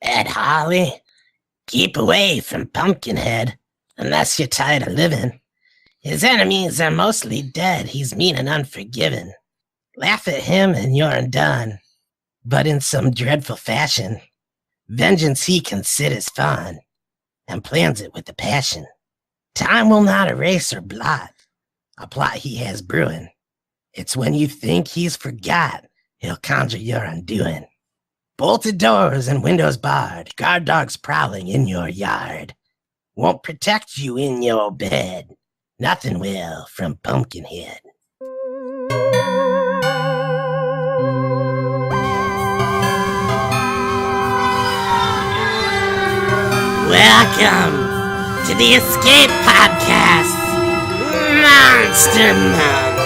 Ed Harley, keep away from Pumpkinhead, unless you're tired of living. His enemies are mostly dead, he's mean and unforgiving. Laugh at him and you're undone, but in some dreadful fashion. Vengeance he considers fun, and plans it with a passion. Time will not erase or blot a plot he has brewing. It's when you think he's forgot, he'll conjure your undoing. Bolted doors and windows barred, guard dogs prowling in your yard. Won't protect you in your bed, nothing will from Pumpkinhead. Welcome to the Escape Podcast, Monster Month.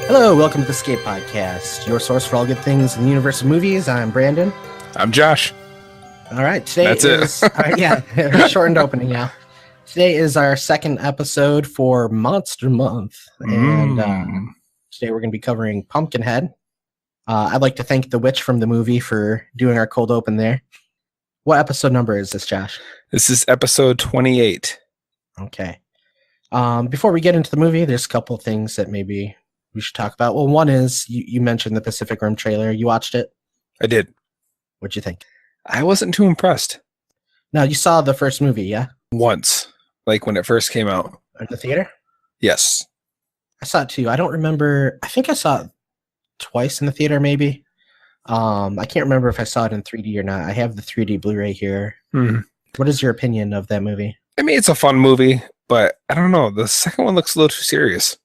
Hello, welcome to the Escape Podcast, your source for all good things in the universe of movies. I'm Brandon. I'm Josh. All right, today That's is shortened opening now. Today is our second episode for Monster Month, and today we're going to be covering Pumpkinhead. I'd like to thank the witch from the movie for doing our cold open there. What episode number is this, Josh? This is episode 28. Okay. Before we get into the movie, there's a couple of things that maybe we should talk about. Well, one is you mentioned the Pacific Rim trailer. You watched it? I did. What'd you think? I wasn't too impressed. Now, you saw the first movie, yeah? Once, like when it first came out. In the theater? Yes. I saw it too. I don't remember. I think I saw it twice in the theater, maybe. I can't remember if I saw it in 3D or not. I have the 3D Blu-ray here. What is your opinion of that movie? I mean, it's a fun movie, but I don't know. The second one looks a little too serious.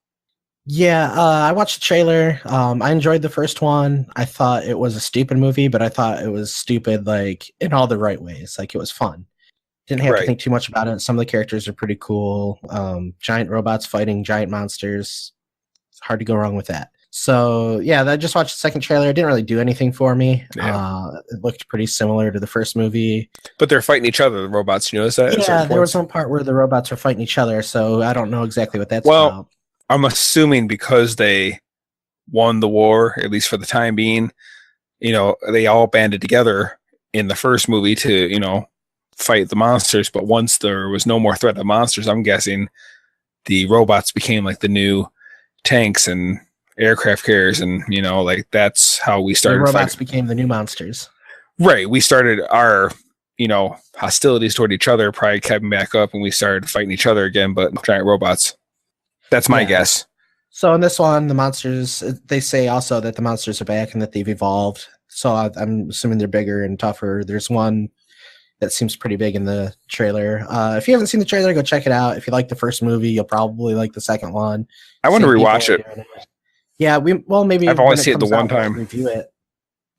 Yeah, I watched the trailer. I enjoyed the first one. I thought it was a stupid movie, but I thought it was stupid, like, in all the right ways. Like, it was fun. Didn't have to think too much about it. Some of the characters are pretty cool. Giant robots fighting giant monsters. It's hard to go wrong with that. So, yeah, I just watched the second trailer. It didn't really do anything for me. Yeah. It looked pretty similar to the first movie. But they're fighting each other, the robots. You notice that? Yeah, there was one part where the robots were fighting each other, so I don't know exactly what that's about. I'm assuming because they won the war, at least for the time being, you know, they all banded together in the first movie to, you know, fight the monsters. But once there was no more threat of monsters, I'm guessing the robots became like the new tanks and aircraft carriers, and, you know, like that's how we started. The robots became the new monsters. Right. We started our, you know, hostilities toward each other, probably kept back up, and we started fighting each other again, but giant robots. That's my guess. So in this one, the monsters, they say also that the monsters are back and that they've evolved. So I'm assuming they're bigger and tougher. There's one that seems pretty big in the trailer. If you haven't seen the trailer, go check it out. If you like the first movie, you'll probably like the second one. I want to rewatch it. Yeah, maybe I've only seen it the one time. Review it.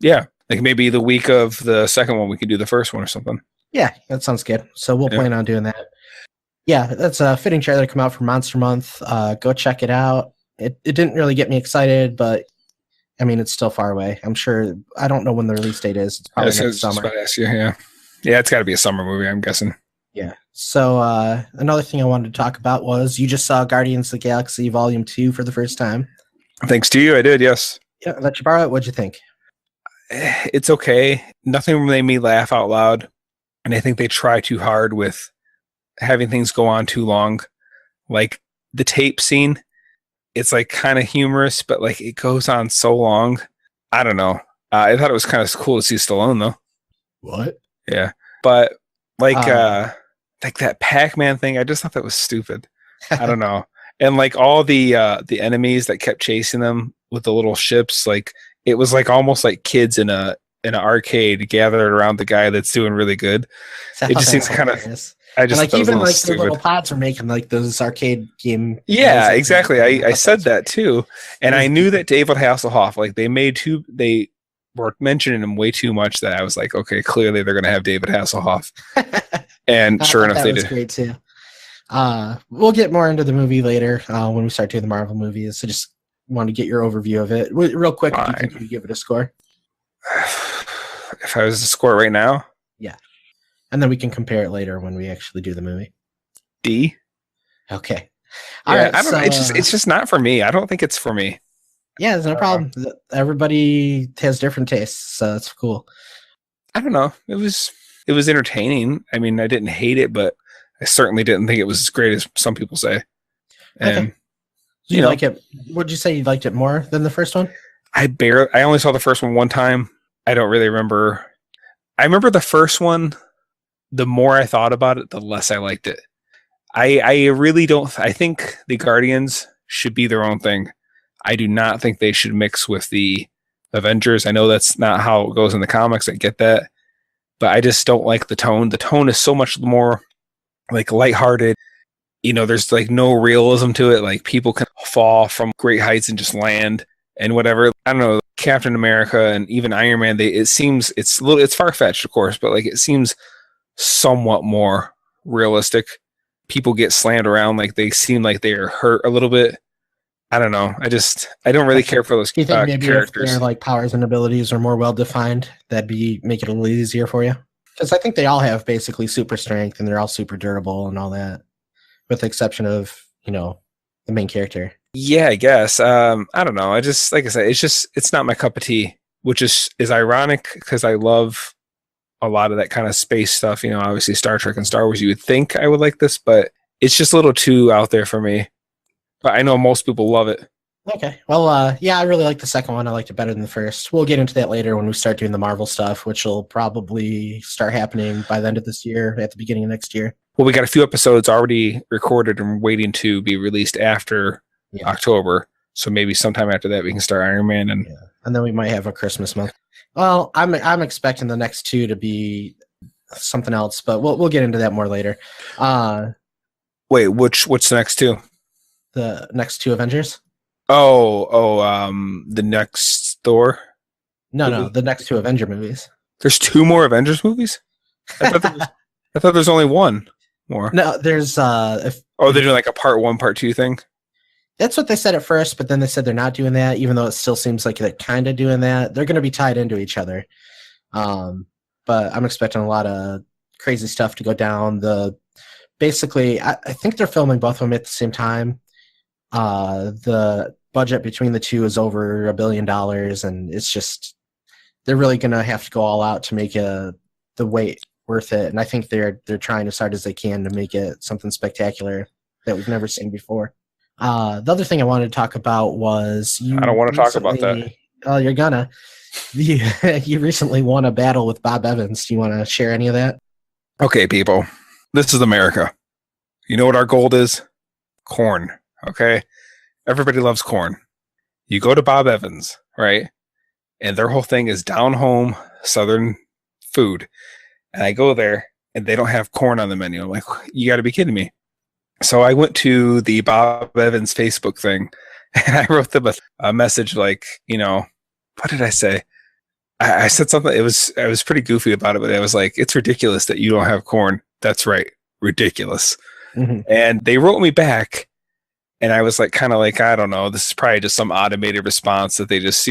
Yeah, like maybe the week of the second one, we could do the first one or something. Yeah, that sounds good. So we'll plan on doing that. Yeah, that's a fitting trailer to come out for Monster Month. Go check it out. It didn't really get me excited, but I mean, it's still far away. I'm sure. I don't know when the release date is. It's probably next summer. Yeah, it's got to be a summer movie, I'm guessing. Yeah. So another thing I wanted to talk about was you just saw Guardians of the Galaxy Volume 2 for the first time. Thanks to you, I did, yes. Yeah, I let you borrow it. What'd you think? It's okay. Nothing made me laugh out loud, and I think they try too hard with having things go on too long. Like the tape scene, it's like kind of humorous, but like it goes on so long. I don't know. I thought it was kind of cool to see Stallone though. What? Yeah, but like that Pac-Man thing, I just thought that was stupid. I don't know. And like all the enemies that kept chasing them with the little ships, like it was like almost like kids in an arcade gathered around the guy that's doing really good. It just seems kind of. I just like even like the little pods are making like those arcade game. Yeah, exactly. I said that too, and I knew that David Hasselhoff, like they were mentioning him way too much that I was like, okay, clearly they're gonna have David Hasselhoff, and sure enough, they did. Great too. We'll get more into the movie later when we start doing the Marvel movies. So just want to get your overview of it real quick. Do you think you give it a score? If I was to score right now, yeah. And then we can compare it later when we actually do the movie. D. Okay. All yeah, right, I don't know. so, It's just not for me. I don't think it's for me. yeah, there's no problem. Everybody has different tastes, so it's cool. I don't know. It was entertaining. I mean, I didn't hate it, but I certainly didn't think it was as great as some people say. And Okay. You like it? Would you say you liked it more than the first one? I only saw the first one time. I don't really remember. I remember the first one. The more I thought about it, the less I liked it. I really don't. I think the Guardians should be their own thing. I do not think they should mix with the Avengers. I know that's not how it goes in the comics. I get that, but I just don't like the tone. The tone is so much more like lighthearted. You know, there's like no realism to it. Like people can fall from great heights and just land and whatever. I don't know. Captain America and even Iron Man. It seems it's far fetched, of course, but like it seems somewhat more realistic. People get slammed around like they seem like they are hurt a little bit. I don't know. I don't really care for those Do you think maybe characters. if their like powers and abilities are more well defined, that'd make it a little easier for you? Because I think they all have basically super strength and they're all super durable and all that, with the exception of the main character. Yeah, I guess. I don't know. I just like I said, it's not my cup of tea, which is ironic because I love a lot of that kind of space stuff. You know, obviously Star Trek and Star Wars. You would think I would like this, but it's just a little too out there for me. But I know most people love it. Okay. Well, yeah, I really like the second one. I liked it better than the first. We'll get into that later when we start doing the Marvel stuff, which will probably start happening by the end of this year, at the beginning of next year. Well, we got a few episodes already recorded and waiting to be released after October. So maybe sometime after that we can start Iron Man and then we might have a Christmas month. Well, I'm expecting the next two to be something else, but we'll get into that more later. Wait, what's the next two? The next two Avengers? The next Thor? No, the next two Avenger movies. There's two more Avengers movies? I thought there's only one more. No, there's they're doing like a part 1, part 2 thing? That's what they said at first, but then they said they're not doing that, even though it still seems like they're kind of doing that. They're going to be tied into each other. But I'm expecting a lot of crazy stuff to go down. Basically, I think they're filming both of them at the same time. The budget between the two is over $1 billion, and it's just they're really going to have to go all out to make the wait worth it. And I think they're trying as hard as they can to make it something spectacular that we've never seen before. The other thing I wanted to talk about was I don't want to talk about that. Oh, you're gonna. You recently won a battle with Bob Evans. Do you want to share any of that? Okay, people. This is America. You know what our gold is? Corn. Okay? Everybody loves corn. You go to Bob Evans, right? And their whole thing is down home Southern food. And I go there and they don't have corn on the menu. I'm like, you got to be kidding me. So I went to the Bob Evans Facebook thing and I wrote them a message like, what did I say? I said something. I was pretty goofy about it, but I was like, it's ridiculous that you don't have corn. That's right. Ridiculous. Mm-hmm. And they wrote me back and I was like, kind of like, I don't know. This is probably just some automated response that they just,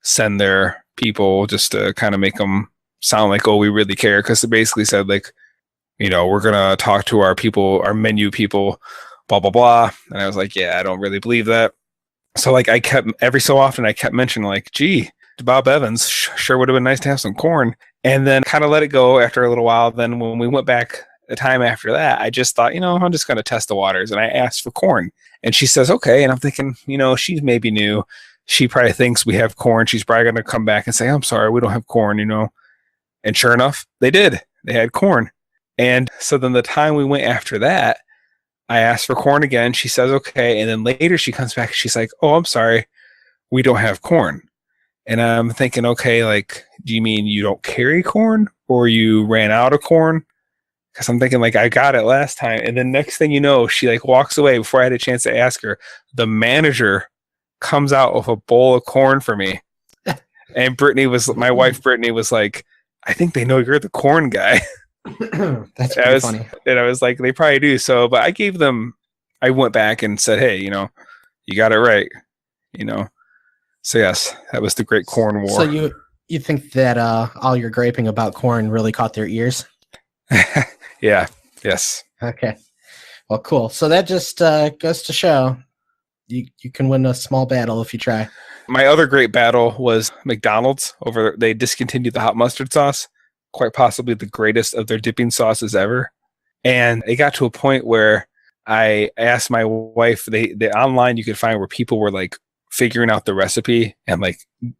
send their people just to kind of make them sound like, oh, we really care. Cause it basically said like, we're going to talk to our people, our menu people, blah, blah, blah. And I was like, yeah, I don't really believe that. So like every so often I kept mentioning like, gee, Bob Evans sure would have been nice to have some corn. And then kind of let it go after a little while. Then when we went back the time after that, I just thought, I'm just going to test the waters. And I asked for corn and she says, okay. And I'm thinking, she's maybe new. She probably thinks we have corn. She's probably going to come back and say, I'm sorry, we don't have corn, And sure enough, they did. They had corn. And so then the time we went after that, I asked for corn again. She says, okay. And then later she comes back and she's like, oh, I'm sorry, we don't have corn. And I'm thinking, okay, like, do you mean you don't carry corn or you ran out of corn? Because I'm thinking like I got it last time. And then next thing you know, she like walks away before I had a chance to ask her. The manager comes out with a bowl of corn for me. And my wife Brittany was like, I think they know you're the corn guy. That's pretty funny. And I was like, they probably do. So, but I went back and said, hey, you got it right. So yes, that was the Great Corn War. So you think that all your griping about corn really caught their ears? Yeah. Yes. Okay. Well, cool. So that just goes to show you can win a small battle if you try. My other great battle was McDonald's. They discontinued the hot mustard sauce, quite possibly the greatest of their dipping sauces ever. And it got to a point where I asked my wife, they online you could find where people were like figuring out the recipe and like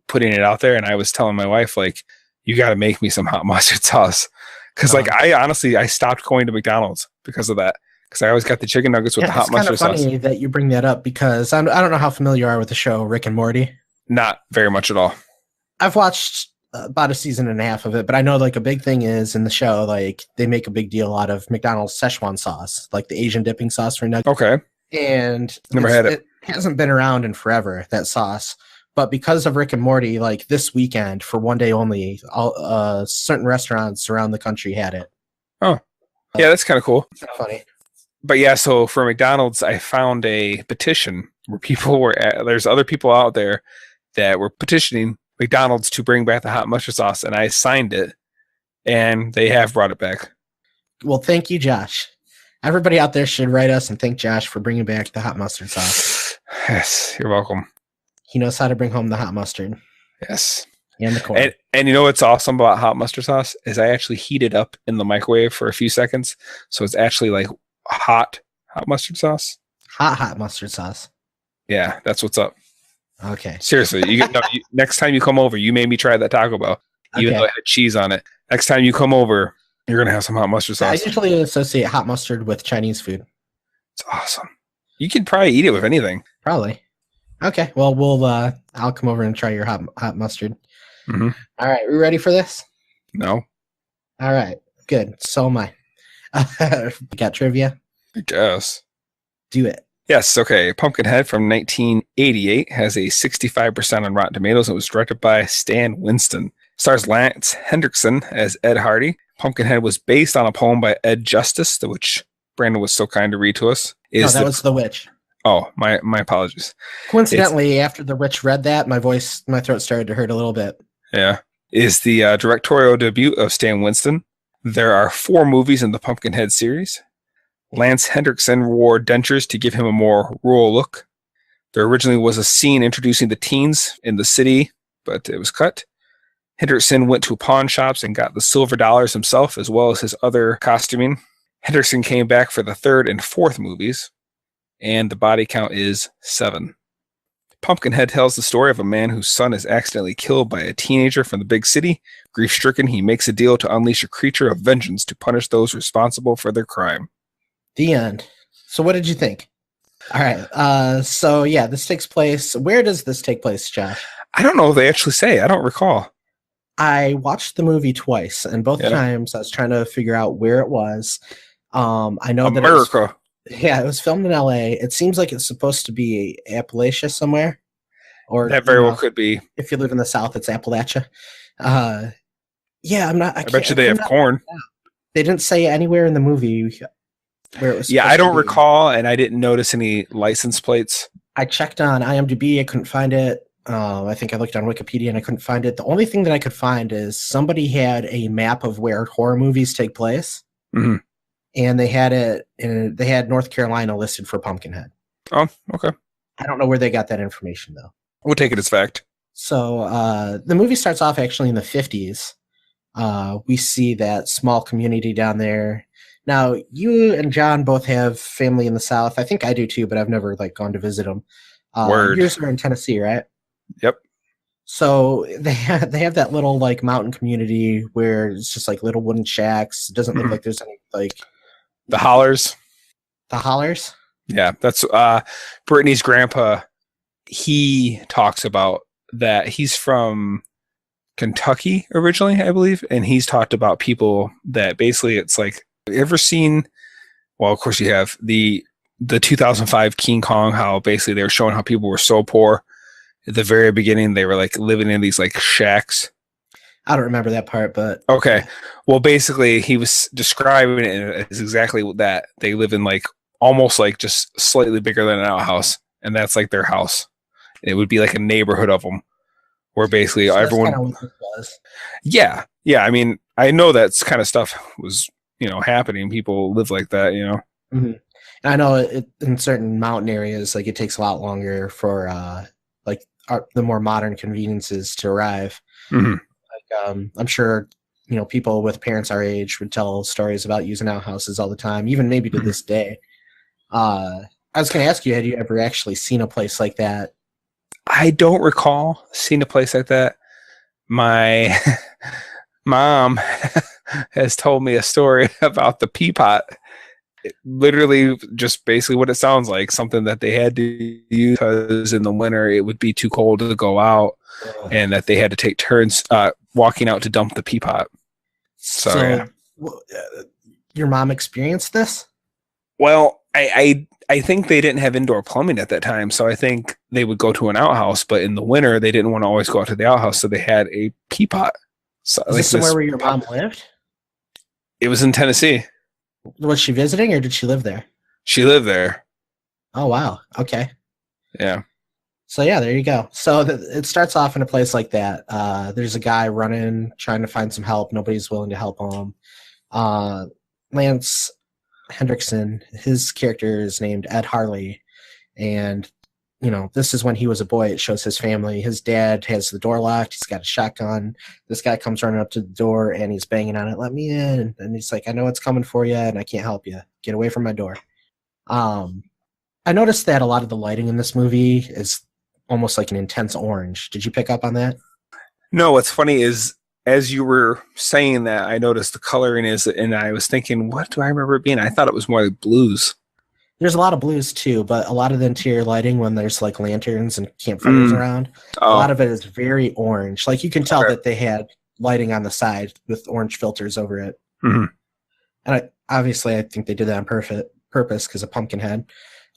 putting it out there. And I was telling my wife, like, you got to make me some hot mustard sauce. Cause like I stopped going to McDonald's because of that. Because I always got the chicken nuggets with the hot mustard sauce. It's kind of funny that you bring that up because I don't know how familiar you are with the show Rick and Morty. Not very much at all. I've watched about a season and a half of it, but I know like a big thing is in the show, like they make a big deal out of McDonald's Szechuan sauce, like the Asian dipping sauce for nuggets. Okay. And never had it. It hasn't been around in forever, that sauce. But because of Rick and Morty, like this weekend for one day only, certain restaurants around the country had it. Oh, yeah, that's kind of cool. It's funny. But yeah, so for McDonald's, I found a petition where there's other people out there that were petitioning McDonald's to bring back the hot mustard sauce, and I signed it, and they have brought it back. Well, thank you, Josh. Everybody out there should write us and thank Josh for bringing back the hot mustard sauce. Yes, you're welcome. He knows how to bring home the hot mustard. Yes. And the corn. And you know what's awesome about hot mustard sauce is I actually heat it up in the microwave for a few seconds, so it's actually like hot mustard sauce. Hot mustard sauce. Yeah, that's what's up. Okay. Seriously, next time you come over, you made me try that Taco Bell, even though it had cheese on it. Next time you come over, you're gonna have some hot mustard sauce. I usually associate hot mustard with Chinese food. It's awesome. You can probably eat it with anything. Probably. Okay. Well, I'll come over and try your hot mustard. Mm-hmm. All right. We ready for this? No. All right. Good. So am I. Got trivia? I guess. Do it. Yes, okay. Pumpkinhead from 1988 has a 65% on Rotten Tomatoes and was directed by Stan Winston. Stars Lance Hendrickson as Ed Hardy. Pumpkinhead was based on a poem by Ed Justice, which Brandon was so kind to read to us. That was The Witch. Oh, my apologies. Coincidentally, after The Witch read that, my throat started to hurt a little bit. Yeah. Is the directorial debut of Stan Winston. There are 4 movies in the Pumpkinhead series. Lance Hendrickson wore dentures to give him a more rural look. There originally was a scene introducing the teens in the city, but it was cut. Hendrickson went to pawn shops and got the silver dollars himself, as well as his other costuming. Hendrickson came back for the 3rd and 4th movies, and the body count is 7. Pumpkinhead tells the story of a man whose son is accidentally killed by a teenager from the big city. Grief-stricken, he makes a deal to unleash a creature of vengeance to punish those responsible for their crime. The end. So what did you think? All right. So yeah, this takes place. Where does this take place, Josh? I don't know if they actually say. I don't recall. I watched the movie twice, and both times I was trying to figure out where it was. I know America. It was filmed in LA. It seems like it's supposed to be Appalachia somewhere. Or that very well could be. If you live in the South, it's Appalachia. Yeah, I'm not. I bet you they have corn. They didn't say anywhere in the movie where it was. Yeah, I don't recall, and I didn't notice any license plates. I checked on IMDb. I couldn't find it. I think I looked on Wikipedia and I couldn't find it. The only thing that I could find is somebody had a map of where horror movies take place, and they had it. And they had North Carolina listed for Pumpkinhead. Oh, okay. I don't know where they got that information though. We'll take it as fact. So the movie starts off actually in the 50s. We see that small community down there. Now, you and John both have family in the South. I think I do too, but I've never gone to visit them. Word. Yours are in Tennessee, right? Yep. So they have that little mountain community where it's just little wooden shacks. It doesn't look like there's any the hollers. The hollers? Yeah, that's Brittany's grandpa. He talks about that. He's from Kentucky originally, I believe, and he's talked about people that basically it's like, ever seen? Well, of course you have the 2005 King Kong. How basically they were showing how people were so poor at the very beginning. They were living in these shacks. I don't remember that part, but okay. Well, basically he was describing it as exactly that. They live in almost just slightly bigger than an outhouse, and that's their house. And it would be a neighborhood of them, where basically so everyone. That's what this was. Yeah. I mean, I know that's kind of stuff was happening. People live like that, Mm-hmm. I know in certain mountain areas, like it takes a lot longer for the more modern conveniences to arrive. Mm-hmm. I'm sure people with parents our age would tell stories about using outhouses all the time, even maybe to this day. I was going to ask you, had you ever actually seen a place like that? I don't recall seeing a place like that. My mom has told me a story about the pea pot. Literally just basically what it sounds like, something that they had to use because in the winter it would be too cold to go out, and that they had to take turns walking out to dump the pea pot. So your mom experienced this? Well, I think they didn't have indoor plumbing at that time, so I think they would go to an outhouse, but in the winter they didn't want to always go out to the outhouse, so they had a pea pot. So, is this somewhere where your mom lived? It was in Tennessee. Was she visiting or did she live there? She lived there. Oh, wow. Okay. Yeah. So, yeah, there you go. So it starts off in a place like that. There's a guy running, trying to find some help. Nobody's willing to help him. Lance Hendrickson, his character is named Ed Harley. And, this is when he was a boy. It shows his family. His dad has the door locked. He's got a shotgun. This guy comes running up to the door and he's banging on it. Let me in. And he's like, I know it's coming for you and I can't help you. Get away from my door. I noticed that a lot of the lighting in this movie is almost like an intense orange. Did you pick up on that? No, what's funny is as you were saying that, I noticed the coloring is, and I was thinking, what do I remember it being? I thought it was more like blues. There's a lot of blues too, but a lot of the interior lighting when there's like lanterns and campfires around, a lot of it is very orange. Like you can tell that they had lighting on the side with orange filters over it. Mm-hmm. And obviously I think they did that on purpose because of Pumpkinhead.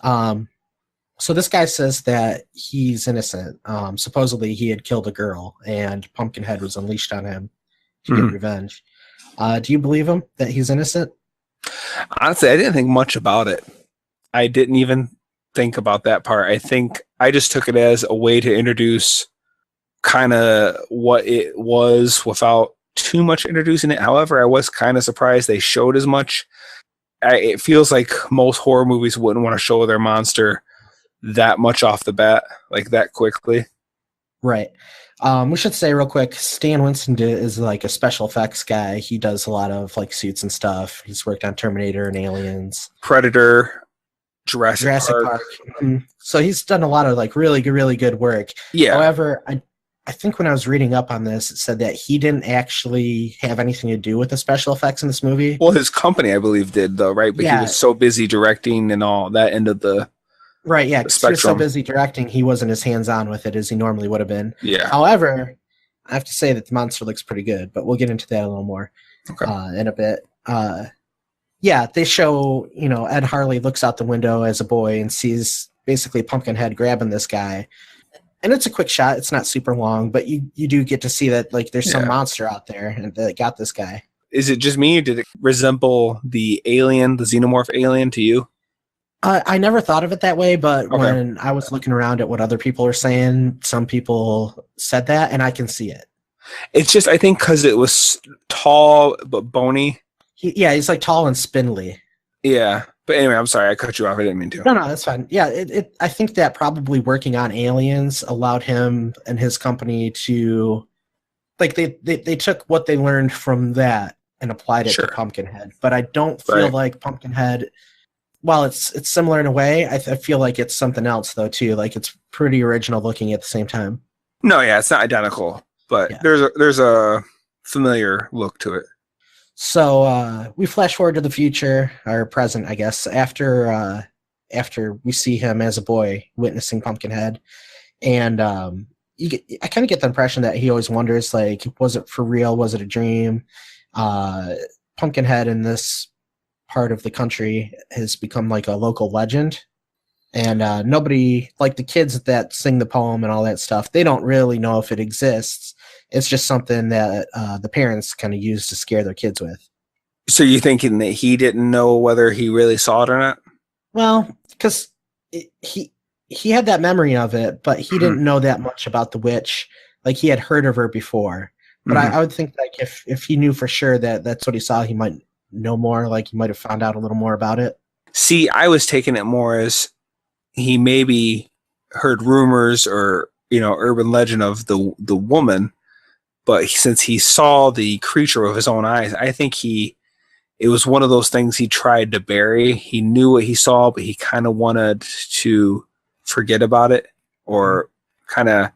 So this guy says that he's innocent. Supposedly he had killed a girl and Pumpkinhead was unleashed on him to get revenge. Do you believe him that he's innocent? Honestly, I didn't think much about it. I didn't even think about that part. I think I just took it as a way to introduce kind of what it was without too much introducing it. However, I was kind of surprised they showed as much. It feels like most horror movies wouldn't want to show their monster that much off the bat, like that quickly. Right. We should say real quick, Stan Winston is like a special effects guy. He does a lot of like suits and stuff. He's worked on Terminator and Aliens. Predator. Jurassic Park. Mm-hmm. So he's done a lot of like really good work. Yeah. However, I think when I was reading up on this, it said that he didn't actually have anything to do with the special effects in this movie. Well, his company, I believe, did though, right? But he was so busy directing and all that end of the right. Yeah, because he was so busy directing, he wasn't as hands-on with it as he normally would have been. Yeah. However, I have to say that the monster looks pretty good, but we'll get into that a little more in a bit. Yeah, they show, Ed Harley looks out the window as a boy and sees basically Pumpkinhead grabbing this guy. And it's a quick shot. It's not super long, but you do get to see that like there's some monster out there and that got this guy. Is it just me or did it resemble the alien, the xenomorph alien to you? I never thought of it that way, but when I was looking around at what other people are saying, some people said that, and I can see it. It's just, I think because it was tall but bony. He's like tall and spindly. Yeah, but anyway, I'm sorry I cut you off. I didn't mean to. No, that's fine. Yeah, I think that probably working on Aliens allowed him and his company to, like, they took what they learned from that and applied it to Pumpkinhead. But I don't feel like Pumpkinhead, while it's similar in a way, I feel like it's something else though too. Like it's pretty original looking at the same time. No, yeah, it's not identical, but there's a familiar look to it. So we flash forward to the future, or present, I guess, after we see him as a boy witnessing Pumpkinhead, and I kind of get the impression that he always wonders, like, was it for real? Was it a dream? Pumpkinhead in this part of the country has become like a local legend, and nobody, like the kids that sing the poem and all that stuff, they don't really know if it exists. It's just something that the parents kind of use to scare their kids with. So you're thinking that he didn't know whether he really saw it or not? Well, because he had that memory of it, but he didn't know that much about the witch. Like he had heard of her before. But I would think like if he knew for sure that that's what he saw, he might know more. Like he might have found out a little more about it. See, I was taking it more as he maybe heard rumors or, urban legend of the woman, but since he saw the creature with his own eyes, I think it was one of those things he tried to bury. He knew what he saw, but he kind of wanted to forget about it, or kind of,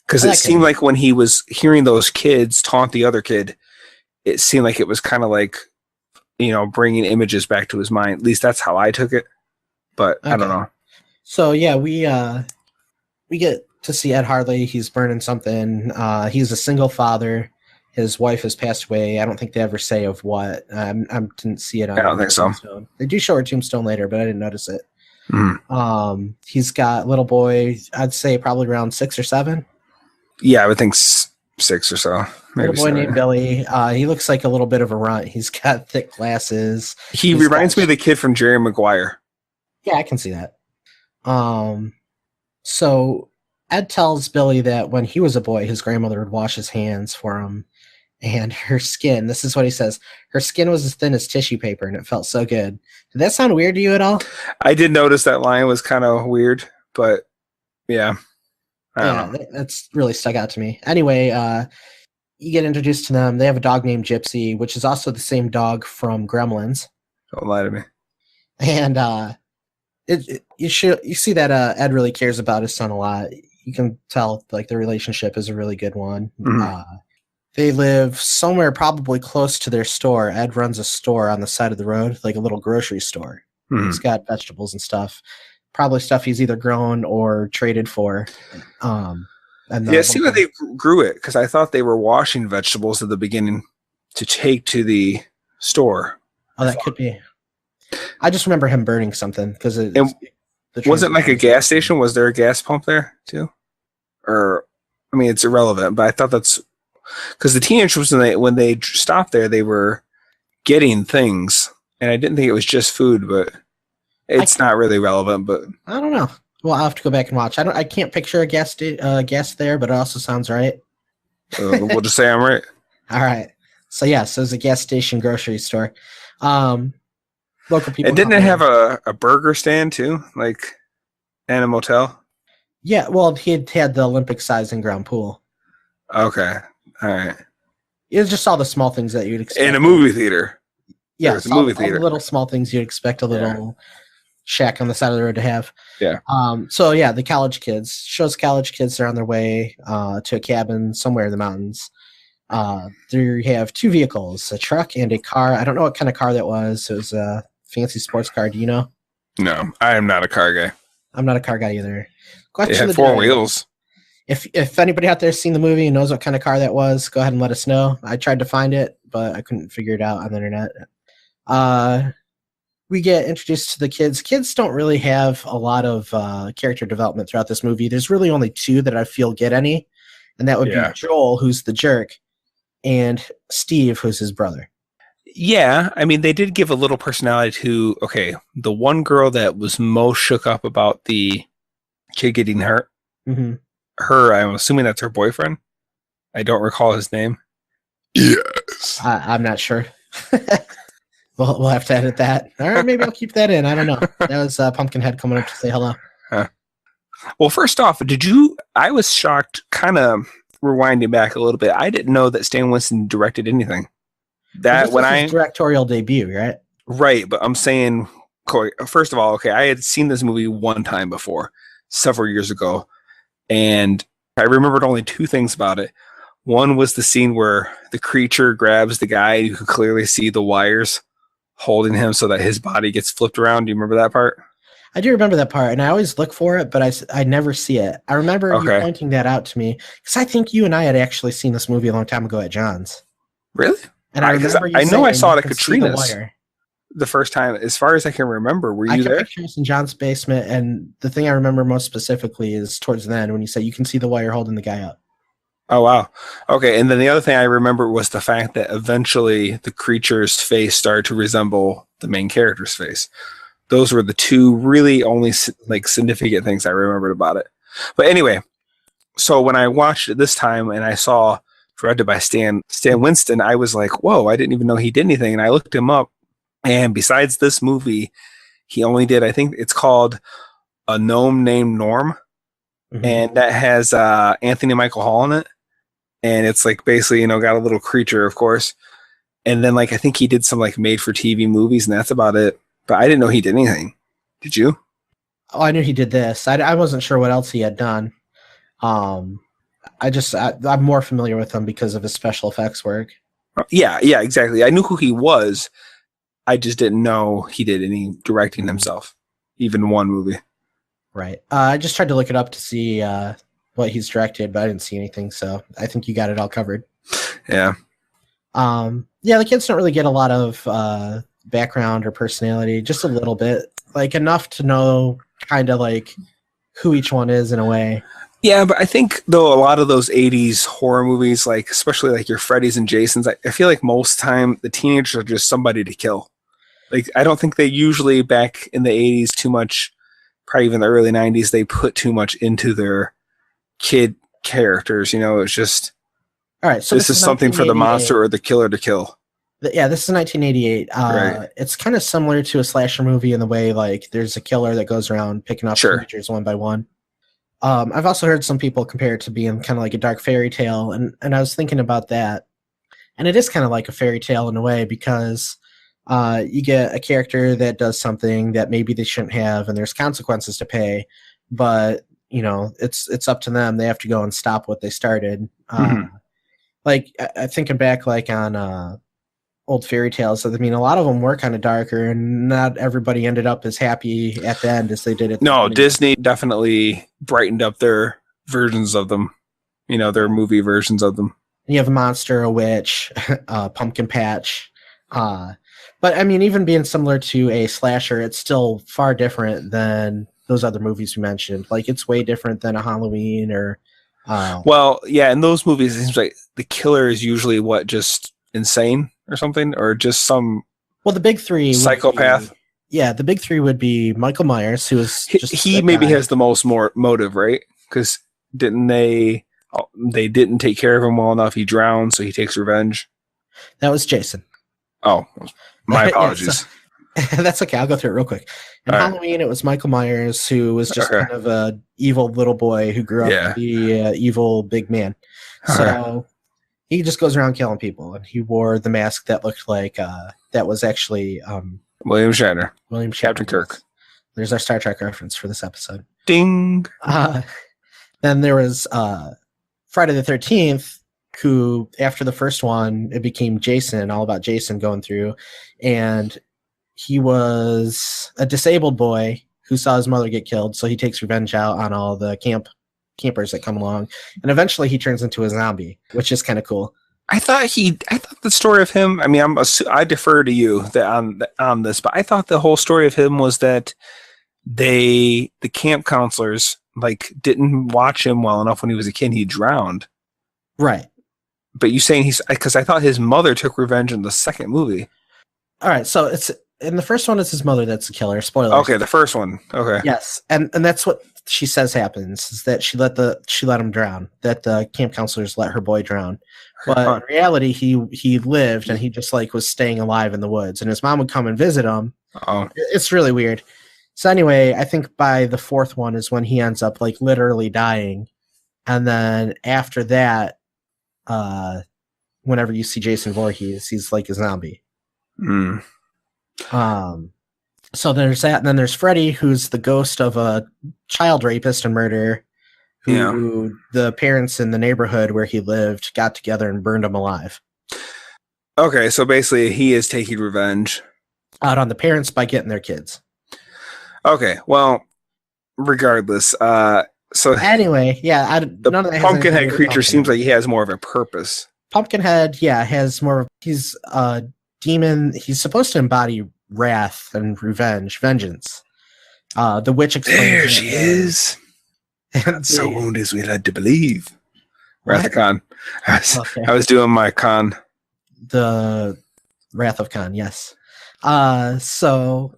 because it seemed like when he was hearing those kids taunt the other kid, it seemed like it was kind of like, bringing images back to his mind. At least that's how I took it, but I don't know. So yeah, we get to see Ed Harley. He's burning something. He's a single father. His wife has passed away. I don't think they ever say of what. I didn't see it on I don't think so. tombstone. They do show her tombstone later, but I didn't notice it. Mm. He's got a little boy, I'd say probably around 6 or 7. Yeah, I would think 6 or so. Maybe little boy named Billy. He looks like a little bit of a runt. He's got thick glasses. He reminds me of the kid from Jerry Maguire. Yeah, I can see that. So Ed tells Billy that when he was a boy, his grandmother would wash his hands for him, and her skin, this is what he says, her skin was as thin as tissue paper, and it felt so good. Did that sound weird to you at all? I did notice that line was kind of weird, but yeah. I don't know. That's really stuck out to me. Anyway, you get introduced to them. They have a dog named Gypsy, which is also the same dog from Gremlins. Don't lie to me. And you see that Ed really cares about his son a lot. You can tell like the relationship is a really good one. Mm-hmm. They live somewhere probably close to their store. Ed runs a store on the side of the road, like a little grocery store. Mm-hmm. He's got vegetables and stuff. Probably stuff he's either grown or traded for. It seemed like they grew it, because I thought they were washing vegetables at the beginning to take to the store. Oh, that could be. I just remember him burning something because it wasn't like a gas station. Was there a gas pump there too? Or, I mean, it's irrelevant, but I thought that's because the teenagers, when they stopped there, they were getting things, and I didn't think it was just food, but it's not really relevant. But I don't know. Well, I'll have to go back and watch. I can't picture a gas there, but it also sounds right. We'll just say I'm right. All right. So it's a gas station grocery store. Local people. And didn't it have a burger stand too, like and a motel? Yeah, well, he had the Olympic size in-ground pool. Okay, all right. It was just all the small things that you'd expect. In a movie theater. Yeah, it's a movie theater. All the little small things you'd expect a little shack on the side of the road to have. Yeah. The college kids shows college kids are on their way to a cabin somewhere in the mountains. There you have 2 vehicles, a truck and a car. I don't know what kind of car that was. It was a fancy sports car. Do you know? No, I am not a car guy. I'm not a car guy either. It had 4 wheels. If anybody out there's seen the movie and knows what kind of car that was, go ahead and let us know. I tried to find it, but I couldn't figure it out on the internet. We get introduced to the kids. Kids don't really have a lot of character development throughout this movie. There's really only 2 that I feel get any, and that would be Joel, who's the jerk, and Steve, who's his brother. Yeah, I mean, they did give a little personality to, the one girl that was most shook up about the kid getting hurt. Mm-hmm. Her, I'm assuming that's her boyfriend. I don't recall his name. Yes. I'm not sure. We'll have to edit that. Or maybe I'll keep that in. I don't know. That was Pumpkinhead coming up to say hello. Well, first off, I was shocked, kind of rewinding back a little bit. I didn't know that Stan Winston directed anything. That when his directorial debut, right? Right, but I'm saying, first of all, I had seen this movie one time before, several years ago, and I remembered only 2 things about it. One was the scene where the creature grabs the guy, and you can clearly see the wires holding him so that his body gets flipped around. Do you remember that part? I do remember that part, and I always look for it, but I never see it. I remember you pointing that out to me, because I think you and I had actually seen this movie a long time ago at John's. Really? And I remember I know I saw it at Katrina's the first time. As far as I can remember, were you there? I picture us in John's basement, and the thing I remember most specifically is towards the end when you said you can see the wire holding the guy up. Oh, wow. Okay, and then the other thing I remember was the fact that eventually the creature's face started to resemble the main character's face. Those were the 2 really only significant things I remembered about it. But anyway, so when I watched it this time and I saw directed by Stan Winston, I was like, whoa, I didn't even know he did anything. And I looked him up, and besides this movie, he only did, I think it's called A Gnome Named Norm. Mm-hmm. And that has Anthony Michael Hall in it. And it's like basically, got a little creature, of course. And then like I think he did some like made for TV movies, and that's about it. But I didn't know he did anything. Did you? Oh, I knew he did this. I wasn't sure what else he had done. I'm more familiar with him because of his special effects work. Yeah, exactly. I knew who he was. I just didn't know he did any directing himself, even one movie. Right. I just tried to look it up to see what he's directed, but I didn't see anything. So I think you got it all covered. Yeah. The kids don't really get a lot of background or personality, just a little bit, like enough to know kind of like who each one is in a way. Yeah, but I think though a lot of those 80s horror movies, like especially like your Freddy's and Jason's, I feel like most time the teenagers are just somebody to kill. Like I don't think they usually back in the 80s too much, probably even the early 90s, they put too much into their kid characters. It's just all right. So this is something for the monster or the killer to kill. Yeah, this is 1988. Right. It's kind of similar to a slasher movie in the way like there's a killer that goes around picking up creatures one by one. I've also heard some people compare it to being kind of like a dark fairy tale, and I was thinking about that. And it is kind of like a fairy tale in a way because you get a character that does something that maybe they shouldn't have, and there's consequences to pay, but it's up to them. They have to go and stop what they started. Like I thinking back like on old fairy tales. So, I mean, a lot of them were kind of darker, and not everybody ended up as happy at the end as they did at the beginning. Disney definitely brightened up their versions of them, their movie versions of them. And you have a monster, a witch, a pumpkin patch. But, I mean, even being similar to a slasher, it's still far different than those other movies we mentioned. Like, it's way different than a Halloween or... well, yeah, in those movies, it seems like the killer is usually just insane or something, or just some the big three psychopath. The big three would be Michael Myers, who is he maybe has the most more motive, right? Because didn't they didn't take care of him well enough, he drowned, so he takes revenge. That was Jason. Oh, my apologies. That's okay, I'll go through it real quick. In Halloween, it was Michael Myers, who was just kind of a evil little boy who grew up to be an evil big man. So he just goes around killing people, and he wore the mask that looked like that was actually William Shatner. Captain Kirk. There's our Star Trek reference for this episode. Ding. Then there was Friday the 13th, who after the first one, it became Jason, all about Jason going through, and he was a disabled boy who saw his mother get killed, so he takes revenge out on all the campers that come along, and eventually he turns into a zombie, which is kind of cool. I thought the story of him, I mean, I defer to you on this, but I thought the whole story of him was that the camp counselors like didn't watch him well enough when he was a kid. He drowned. Right. But you saying because I thought his mother took revenge in the second movie. All right. So it's in the first one, it's his mother that's the killer. Spoiler. Okay. The first one. Okay. Yes. And that's what she says happens, is that she let him drown, that the camp counselors let her boy drown. But in reality, he lived, and he just like was staying alive in the woods, and his mom would come and visit him. Oh. It's really weird. So anyway, I think by the fourth one is when he ends up like literally dying. And then after that, whenever you see Jason Voorhees, he's like a zombie. Mm. So there's that, and then there's Freddy, who's the ghost of a child rapist and murderer who the parents in the neighborhood where he lived got together and burned him alive. Okay, so basically he is taking revenge out on the parents by getting their kids. Okay, well, regardless, so anyway, the none of that Pumpkinhead creature seems like he has more of a purpose. Pumpkinhead, has more. He's a demon. He's supposed to embody wrath and vengeance. The witch explains. There she is. Not so wounded as we led to believe. Wrath of Khan. I was doing my Khan. The Wrath of Khan, yes. So,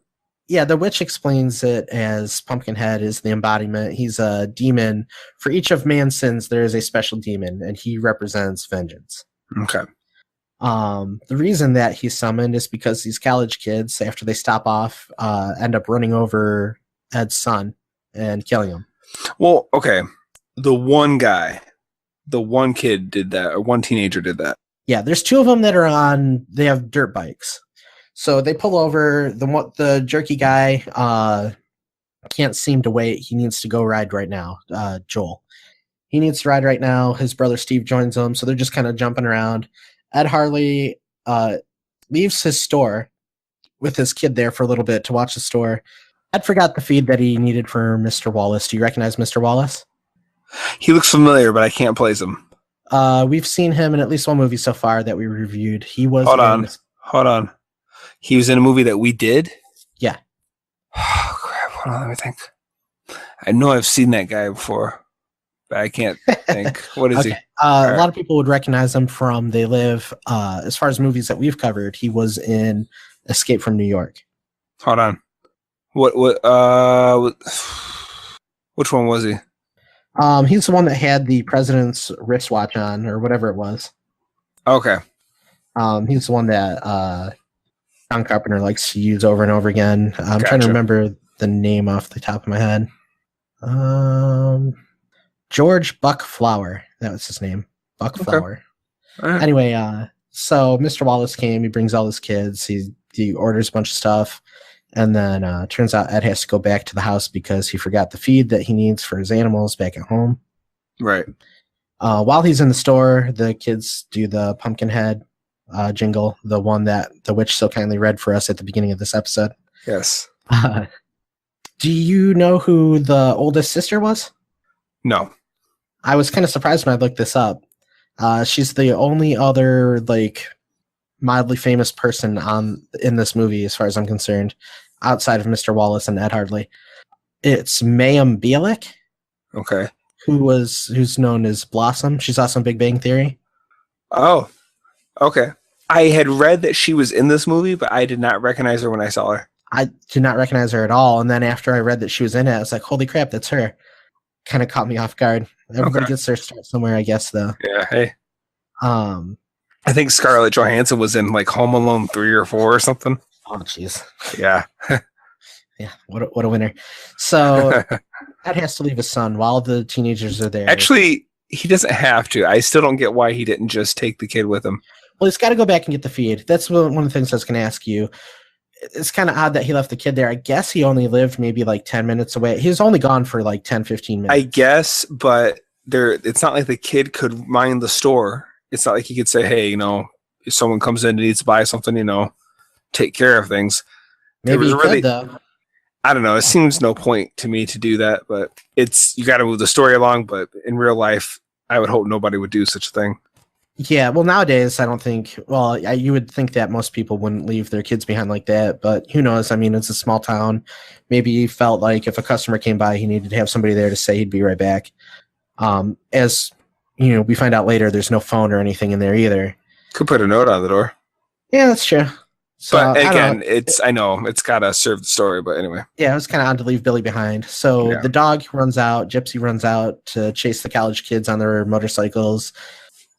the witch explains it as Pumpkinhead is the embodiment. He's a demon. For each of man's sins, there is a special demon, and he represents vengeance. Okay. The reason that he's summoned is because these college kids, after they stop off, end up running over Ed's son and killing him. Well, okay. The one kid did that, or one teenager did that. Yeah, there's two of them that they have dirt bikes. So they pull over. The jerky guy can't seem to wait. He needs to go ride right now, Joel. He needs to ride right now. His brother Steve joins him, so they're just kind of jumping around. Ed Harley leaves his store with his kid there for a little bit to watch the store. Ed forgot the feed that he needed for Mr. Wallace. Do you recognize Mr. Wallace? He looks familiar, but I can't place him. We've seen him in at least one movie so far that we reviewed. He was Hold on. He was in a movie that we did? Yeah. Oh, crap. Hold on, let me think. I know I've seen that guy before, but I can't think. What is he? A lot of people would recognize him from They Live. As far as movies that we've covered, he was in Escape from New York. Hold on. Which one was he? He's the one that had the president's wristwatch on, or whatever it was. Okay. He's the one that John Carpenter likes to use over and over again. I'm trying to remember the name off the top of my head. George Buck Flower. That was his name. Buck Flower. Right. Anyway, so Mr. Wallace came. He brings all his kids. He orders a bunch of stuff. And then turns out Ed has to go back to the house because he forgot the feed that he needs for his animals back at home. Right. While he's in the store, the kids do the Pumpkinhead jingle, the one that the witch so kindly read for us at the beginning of this episode. Yes. Do you know who the oldest sister was? No. I was kind of surprised when I looked this up. She's the only other mildly famous person in this movie, as far as I'm concerned, outside of Mr. Wallace and Ed Harley. It's Mayim Bialik. Okay. Who's known as Blossom. She's also in Big Bang Theory. Oh, okay. I had read that she was in this movie, but I did not recognize her when I saw her. I did not recognize her at all. And then after I read that she was in it, I was like, holy crap, that's her. Kind of caught me off guard. Everybody gets their start somewhere, I guess, though. Yeah, hey. I think Scarlett Johansson was in Home Alone 3 or 4 or something. Oh, jeez. Yeah. Yeah, what a winner. So Ed has to leave his son while the teenagers are there. Actually, he doesn't have to. I still don't get why he didn't just take the kid with him. Well, he's got to go back and get the feed. That's one of the things I was going to ask you. It's kind of odd that he left the kid there. I guess he only lived maybe 10 minutes away. He was only gone for 10, 15 minutes. I guess, but it's not like the kid could mind the store. It's not like he could say, hey, if someone comes in and needs to buy something, take care of things. Maybe he could, though. I don't know. It seems no point to me to do that, but you got to move the story along. But in real life, I would hope nobody would do such a thing. Yeah, well, nowadays, I don't think, you would think that most people wouldn't leave their kids behind like that, but who knows? I mean, it's a small town. Maybe he felt like if a customer came by, he needed to have somebody there to say he'd be right back. As we find out later, there's no phone or anything in there either. Could put a note on the door. Yeah, that's true. So, but again, I know it's got to serve the story, but anyway. Yeah, it was kind of odd to leave Billy behind. So The dog runs out, Gypsy runs out to chase the college kids on their motorcycles.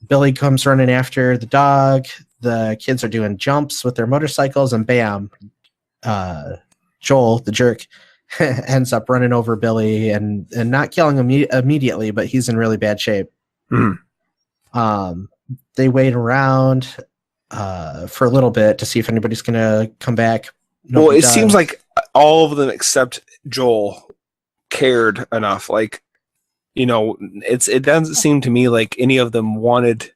Billy comes running after the dog. The kids are doing jumps with their motorcycles, and bam, Joel, the jerk, ends up running over Billy and not killing him immediately, but he's in really bad shape. Mm. They wait around for a little bit to see if anybody's going to come back. Nobody does. Seems like all of them except Joel cared enough. It doesn't seem to me like any of them wanted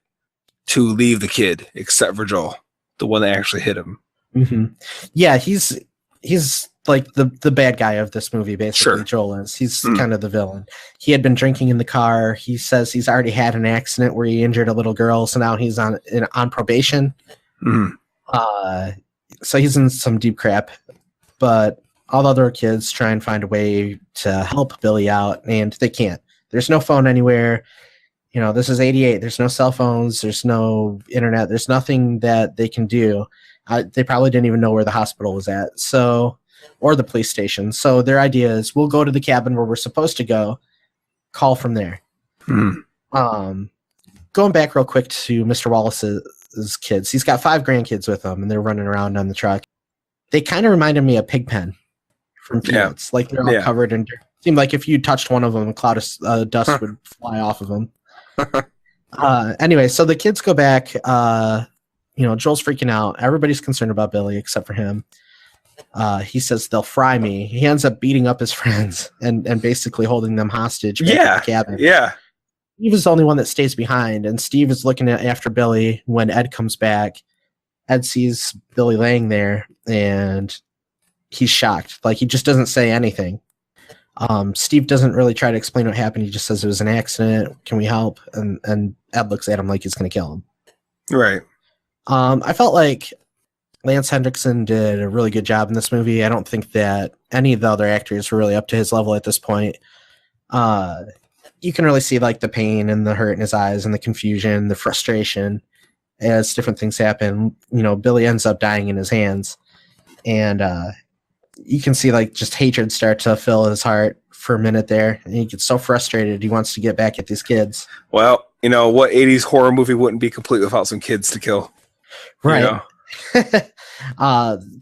to leave the kid except for Joel, the one that actually hit him. Mm-hmm. Yeah, he's like the bad guy of this movie, basically. Sure. Joel is. He's kind of the villain. He had been drinking in the car. He says he's already had an accident where he injured a little girl, so now he's on probation. Mm. So he's in some deep crap. But all the other kids try and find a way to help Billy out, and they can't. There's no phone anywhere. This is 88. There's no cell phones. There's no internet. There's nothing that they can do. They probably didn't even know where the hospital was at, or the police station. So their idea is, we'll go to the cabin where we're supposed to go, call from there. Mm. Going back real quick to Mr. Wallace's his kids. He's got 5 grandkids with him, and they're running around on the truck. They kind of reminded me of Pigpen from Peanuts. Like they're all covered in dirt. Seemed like if you touched one of them, a cloud of dust would fly off of them. Anyway, so the kids go back. Joel's freaking out. Everybody's concerned about Billy except for him. He says they'll fry me. He ends up beating up his friends and basically holding them hostage back in the cabin. Yeah. Steve is the only one that stays behind, and Steve is looking after Billy when Ed comes back. Ed sees Billy laying there, and he's shocked. Like, he just doesn't say anything. Steve doesn't really try to explain what happened. He just says it was an accident. Can we help? And Ed looks at him like he's going to kill him. Right. I felt like Lance Hendrickson did a really good job in this movie. I don't think that any of the other actors were really up to his level at this point. You can really see like the pain and the hurt in his eyes and the confusion, the frustration as different things happen. Billy ends up dying in his hands, and you can see like just hatred start to fill his heart for a minute there. And he gets so frustrated. He wants to get back at these kids. Well, what 80s horror movie wouldn't be complete without some kids to kill? Right. The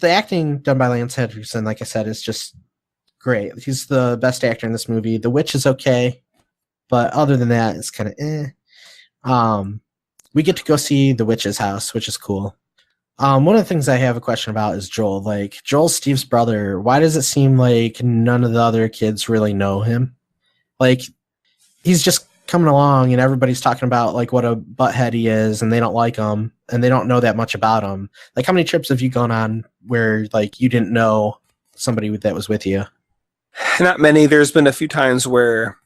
acting done by Lance Henriksen, like I said, is just great. He's the best actor in this movie. The witch is okay, but other than that, it's kind of eh. We get to go see the witch's house, which is cool. One of the things I have a question about is Joel. Like, Joel's Steve's brother. Why does it seem like none of the other kids really know him? Like, he's just coming along and everybody's talking about like what a butthead he is, and they don't like him and they don't know that much about him. Like, how many trips have you gone on where like you didn't know somebody that was with you? Not many. There's been a few times where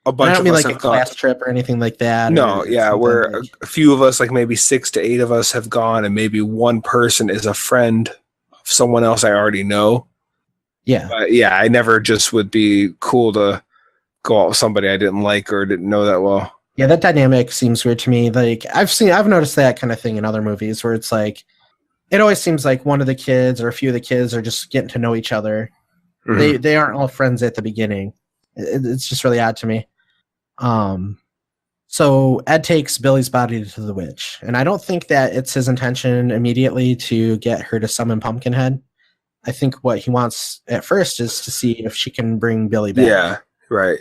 a bunch I don't of mean us like a have class trip or anything like that. No, yeah, where like, a few of us, like maybe 6 to 8 of us, have gone, and maybe one person is a friend of someone else I already know. Yeah, but yeah, I never just would be cool to go out with somebody I didn't like or didn't know that well. Yeah, that dynamic seems weird to me. Like, I've noticed that kind of thing in other movies where it's like, it always seems like one of the kids or a few of the kids are just getting to know each other. Mm-hmm. They aren't all friends at the beginning. It's just really odd to me. So Ed takes Billy's body to the witch, and I don't think that it's his intention immediately to get her to summon Pumpkinhead. I think what he wants at first is to see if she can bring Billy back. Yeah, right.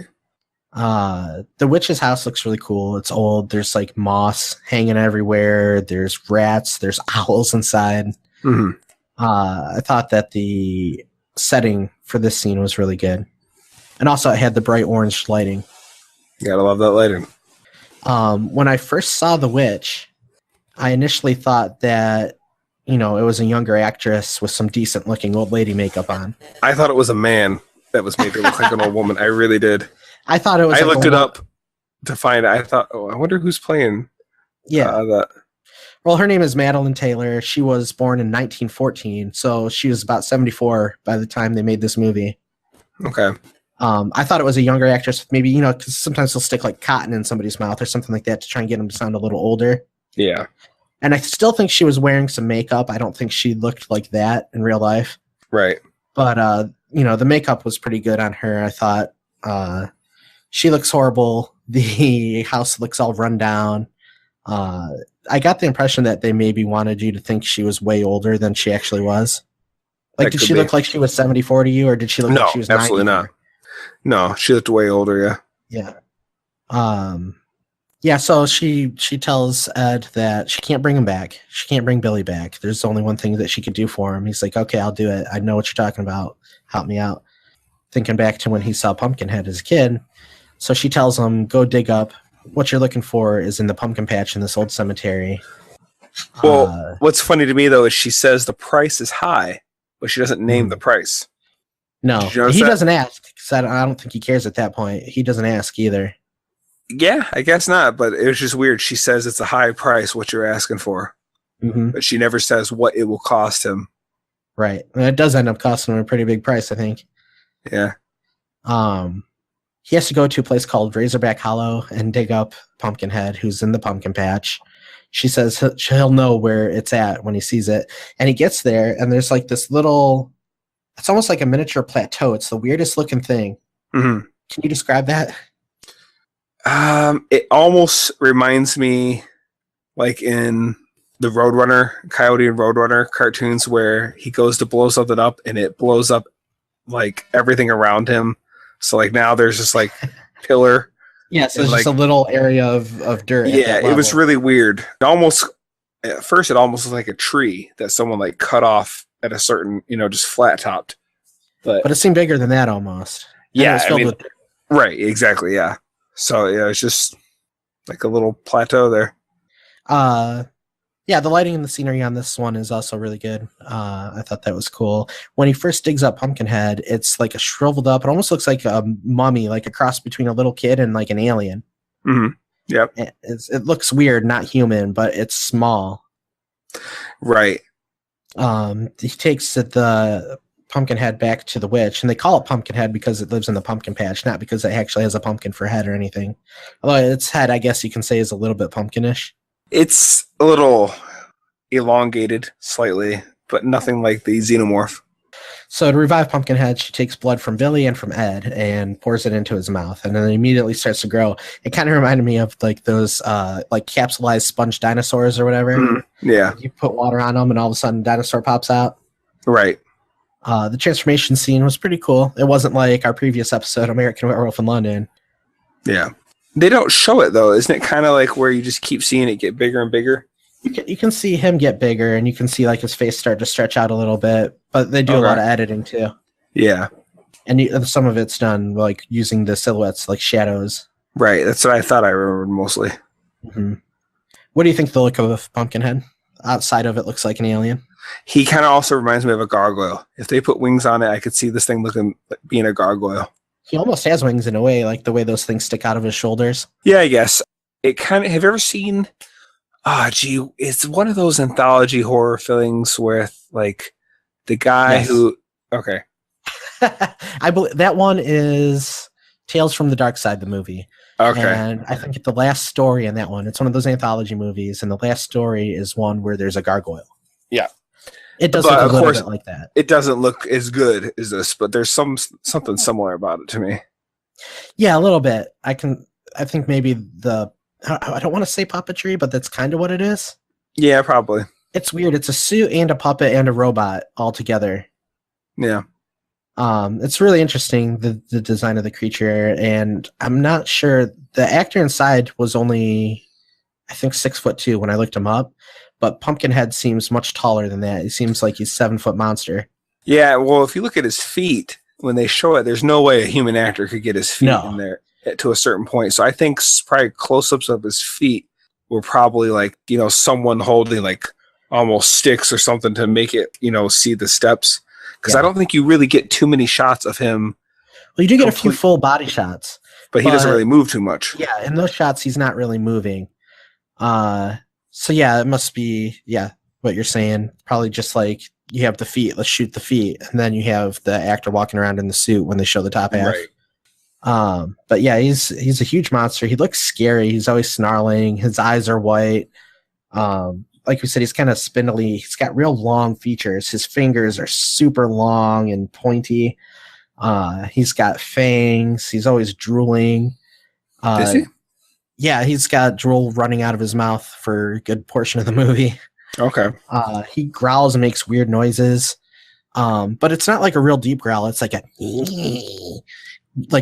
The witch's house looks really cool. It's old. There's like moss hanging everywhere. There's rats. There's owls inside. Mm-hmm. I thought that the setting for this scene was really good. And also it had the bright orange lighting. You gotta love that lighting. When I first saw The Witch, I initially thought that, it was a younger actress with some decent looking old lady makeup on. I thought it was a man that was made to look like an old woman. I really did. I thought it was. I looked it up to find it. I thought, I wonder who's playing. Yeah. That. Well, her name is Madeline Taylor. She was born in 1914, so she was about 74 by the time they made this movie. Okay. I thought it was a younger actress, maybe, because sometimes they'll stick like cotton in somebody's mouth or something like that to try and get them to sound a little older. Yeah. And I still think she was wearing some makeup. I don't think she looked like that in real life. Right. But, the makeup was pretty good on her. I thought she looks horrible. The house looks all run down. I got the impression that they maybe wanted you to think she was way older than she actually was. Like, did she look like she was 74 to you, or did she look like she was 90? No, absolutely not. No, she looked way older, yeah. Yeah, so she tells Ed that she can't bring him back. She can't bring Billy back. There's only one thing that she could do for him. He's like, okay, I'll do it. I know what you're talking about. Help me out. Thinking back to when he saw Pumpkinhead as a kid. So she tells him, go dig up. What you're looking for is in the pumpkin patch in this old cemetery. Well, what's funny to me, though, is she says the price is high, but she doesn't name the price. No, he doesn't ask, because I don't think he cares at that point. He doesn't ask either. Yeah, I guess not, but it was just weird. She says it's a high price, what you're asking for. Mm-hmm. But she never says what it will cost him. Right. And it does end up costing him a pretty big price, I think. Yeah. He has to go to a place called Razorback Hollow and dig up Pumpkinhead, who's in the pumpkin patch. She says he'll know where it's at when he sees it. And he gets there, and there's like this little... It's almost like a miniature plateau. It's the weirdest looking thing. Mm-hmm. Can you describe that? It almost reminds me, like in the Roadrunner, Coyote and Roadrunner cartoons where he goes to blow something up and it blows up like everything around him. So like now there's just like pillar. Yeah, so it's just a little area of dirt. Yeah, it was really weird. At first it almost looked like a tree that someone like cut off at a certain, just flat topped. But it seemed bigger than that almost. And yeah, it was right, exactly, yeah. So yeah, it's just like a little plateau there. Yeah, the lighting and the scenery on this one is also really good. I thought that was cool. When he first digs up Pumpkinhead, it's like a shriveled up. It almost looks like a mummy, like a cross between a little kid and like an alien. Mm-hmm. Yep. It looks weird, not human, but it's small. Right. He takes the Pumpkinhead back to the witch, and they call it Pumpkinhead because it lives in the pumpkin patch, not because it actually has a pumpkin for a head or anything. Although its head, I guess you can say, is a little bit pumpkinish. It's a little elongated slightly, but nothing like the xenomorph. So to revive Pumpkinhead, she takes blood from Billy and from Ed and pours it into his mouth, and then it immediately starts to grow. It kind of reminded me of like those like capsulized sponge dinosaurs or whatever. Mm-hmm. Yeah. You put water on them and all of a sudden a dinosaur pops out. Right. The transformation scene was pretty cool. It wasn't like our previous episode, American Werewolf in London. Yeah. They don't show it, though. Isn't it kind of like where you just keep seeing it get bigger and bigger? You can see him get bigger, and you can see like his face start to stretch out a little bit, but they do a lot of editing, too. Yeah. And some of it's done like using the silhouettes, like shadows. Right. That's what I thought I remembered mostly. Mm-hmm. What do you think the look of Pumpkinhead? Outside of it looks like an alien. He kind of also reminds me of a gargoyle. If they put wings on it, I could see this thing being a gargoyle. He almost has wings in a way, like the way those things stick out of his shoulders. Yeah, I guess. It kind of. Have you ever seen? It's one of those anthology horror things with like the guy who. Okay. I believe that one is Tales from the Dark Side, the movie. Okay. And I think the last story in that one, it's one of those anthology movies, and the last story is one where there's a gargoyle. Yeah. It does look a little bit like that. It doesn't look as good as this, but there's something similar about it to me. Yeah, a little bit. I think maybe I don't want to say puppetry, but that's kind of what it is. Yeah, probably. It's weird. It's a suit and a puppet and a robot all together. Yeah. It's really interesting, the design of the creature, and I'm not sure. The actor inside was only, I think, 6'2" when I looked him up. But Pumpkinhead seems much taller than that. He seems like he's 7-foot monster. Yeah, well, if you look at his feet, when they show it, there's no way a human actor could get his feet in there to a certain point. So I think probably close-ups of his feet were probably like, someone holding like almost sticks or something to make it, see the steps. Because I don't think you really get too many shots of him. Well, you do get a few full body shots. But he doesn't really move too much. Yeah, in those shots, he's not really moving. So yeah, it must be, what you're saying. Probably just like you have the feet, let's shoot the feet, and then you have the actor walking around in the suit when they show the top half. Right. But yeah, he's a huge monster. He looks scary. He's always snarling. His eyes are white. Like we said, he's kind of spindly. He's got real long features. His fingers are super long and pointy. He's got fangs. He's always drooling. Is he? Yeah, he's got drool running out of his mouth for a good portion of the movie. Okay. He growls and makes weird noises. But it's not like a real deep growl. It's like a